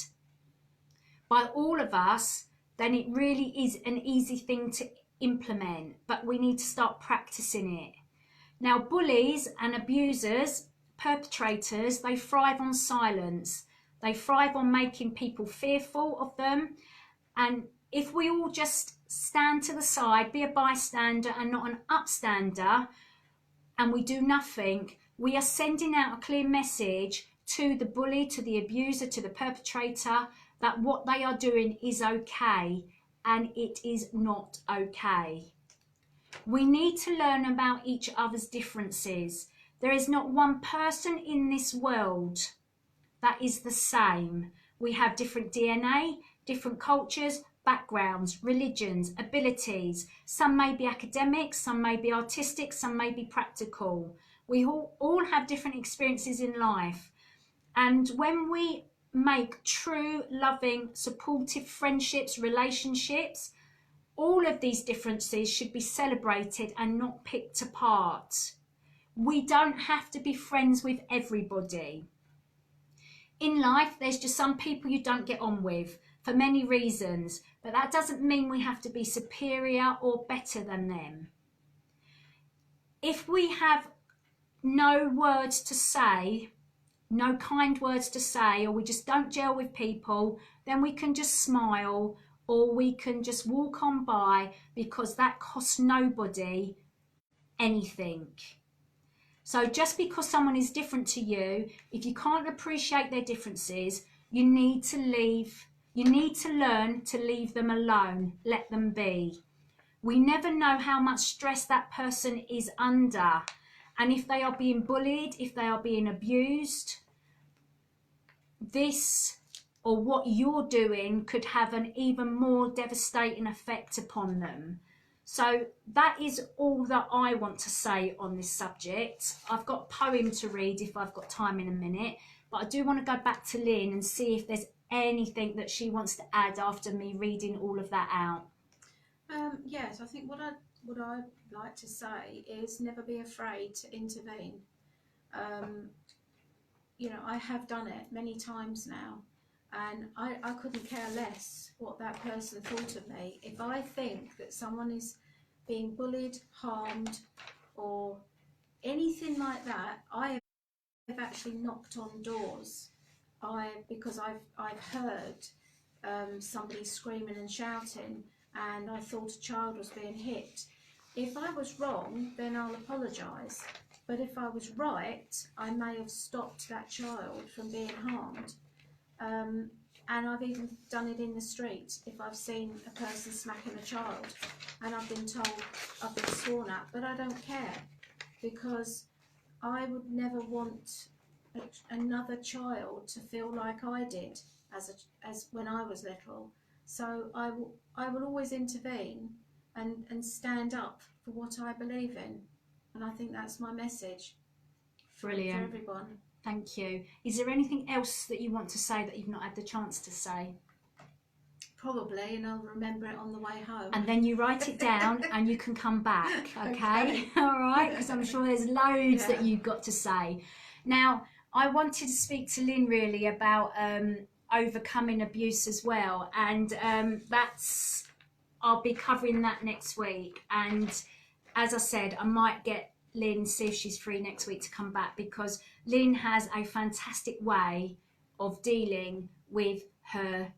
by all of us, then it really is an easy thing to implement, but we need to start practicing it. Now, bullies and abusers, perpetrators, they thrive on silence. They thrive on making people fearful of them. And if we all just stand to the side, be a bystander and not an upstander, and we do nothing, we are sending out a clear message to the bully, to the abuser, to the perpetrator, that what they are doing is okay, and it is not okay. We need to learn about each other's differences. There is not one person in this world that is the same. We have different DNA, different cultures, backgrounds, religions, abilities. Some may be academic, some may be artistic, some may be practical. We all have different experiences in life. And when we make true, loving, supportive friendships, relationships, all of these differences should be celebrated and not picked apart. We don't have to be friends with everybody. In life, there's just some people you don't get on with for many reasons, but that doesn't mean we have to be superior or better than them. If we have no words to say, no kind words to say, or we just don't gel with people, then we can just smile, or we can just walk on by, because that costs nobody anything. So just because someone is different to you, if you can't appreciate their differences, you need to learn to leave them alone, let them be. We never know how much stress that person is under. And if they are being bullied, if they are being abused, this or what you're doing could have an even more devastating effect upon them. So that is all that I want to say on this subject. I've got a poem to read if I've got time in a minute, but I do want to go back to Lynn and see if there's anything that she wants to add after me reading all of that out. Yes, I think what I'd like to say is never be afraid to intervene. I have done it many times now, and I couldn't care less what that person thought of me. If I think that someone is being bullied, harmed, or anything like that, I have actually knocked on doors. Because I've heard somebody screaming and shouting, and I thought a child was being hit. If I was wrong, then I'll apologise. But if I was right, I may have stopped that child from being harmed. And I've even done it in the street. If I've seen a person smacking a child and I've been told, I've been sworn at, but I don't care, because I would never want another child to feel like I did as when I was little. So I will always intervene and stand up for what I believe in. And I think that's my message. Brilliant. For everyone. Thank you. Is there anything else that you want to say that you've not had the chance to say? Probably, and I'll remember it on the way home. And then you write it down and you can come back, okay? All right, because I'm sure there's loads that you've got to say. Now, I wanted to speak to Lynn really about overcoming abuse as well, and I'll be covering that next week. And as I said, I might get Lynn, see if she's free next week to come back, because Lynn has a fantastic way of dealing with her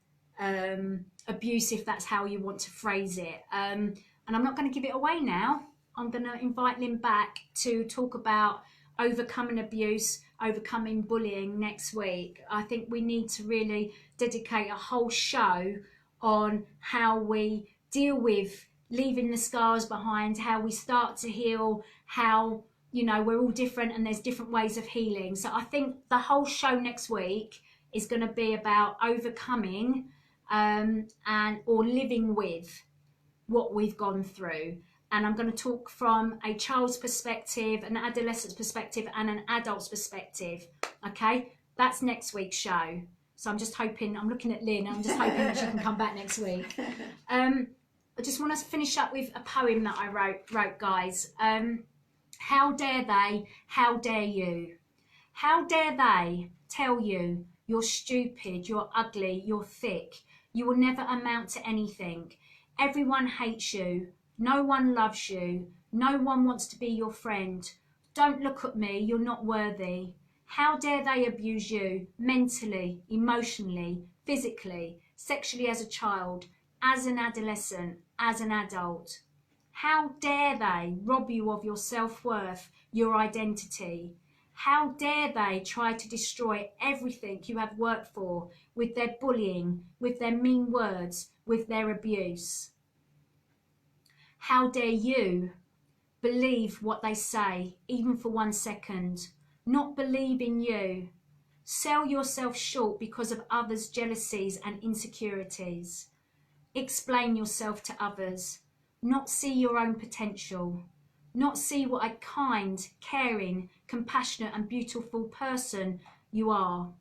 abuse, if that's how you want to phrase it. And I'm not going to give it away now. I'm going to invite Lynn back to talk about overcoming abuse, overcoming bullying next week. I think we need to really dedicate a whole show on how we deal with leaving the scars behind, how we start to heal, how you know, we're all different and there's different ways of healing. So I think the whole show next week is going to be about overcoming and or living with what we've gone through. And I'm going to talk from a child's perspective, an adolescent's perspective, and an adult's perspective. Okay, that's next week's show. So I'm just hoping, I'm looking at Lynn, I'm just hoping that she can come back next week. I just want to finish up with a poem that I wrote, guys. How dare they, how dare you? How dare they tell you you're stupid, you're ugly, you're thick, you will never amount to anything. Everyone hates you, no one loves you, no one wants to be your friend. Don't look at me, you're not worthy. How dare they abuse you mentally, emotionally, physically, sexually as a child, as an adolescent, as an adult? How dare they rob you of your self-worth, your identity? How dare they try to destroy everything you have worked for with their bullying, with their mean words, with their abuse? How dare you believe what they say, even for 1 second? Not believe in you. Sell yourself short because of others' jealousies and insecurities. Explain yourself to others. Not see your own potential. Not see what a kind, caring, compassionate and beautiful person you are.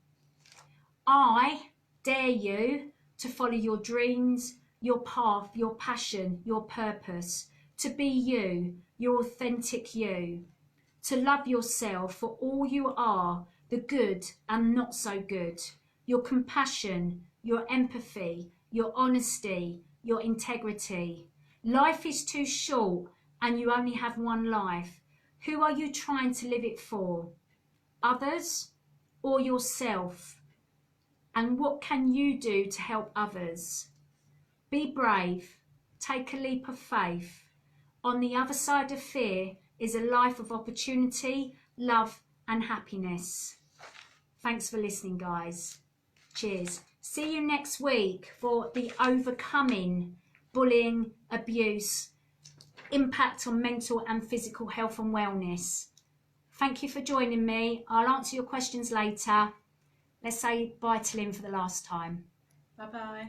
I dare you to follow your dreams, your path, your passion, your purpose, to be you, your authentic you, to love yourself for all you are, the good and not so good, your compassion, your empathy, your honesty, your integrity. Life is too short and you only have one life. Who are you trying to live it for? Others or yourself? And what can you do to help others? Be brave. Take a leap of faith. On the other side of fear is a life of opportunity, love and happiness. Thanks for listening, guys. Cheers. See you next week for the overcoming bullying, abuse, impact on mental and physical health and wellness. Thank you for joining me. I'll answer your questions later. Let's say bye to Lynn for the last time. Bye-bye.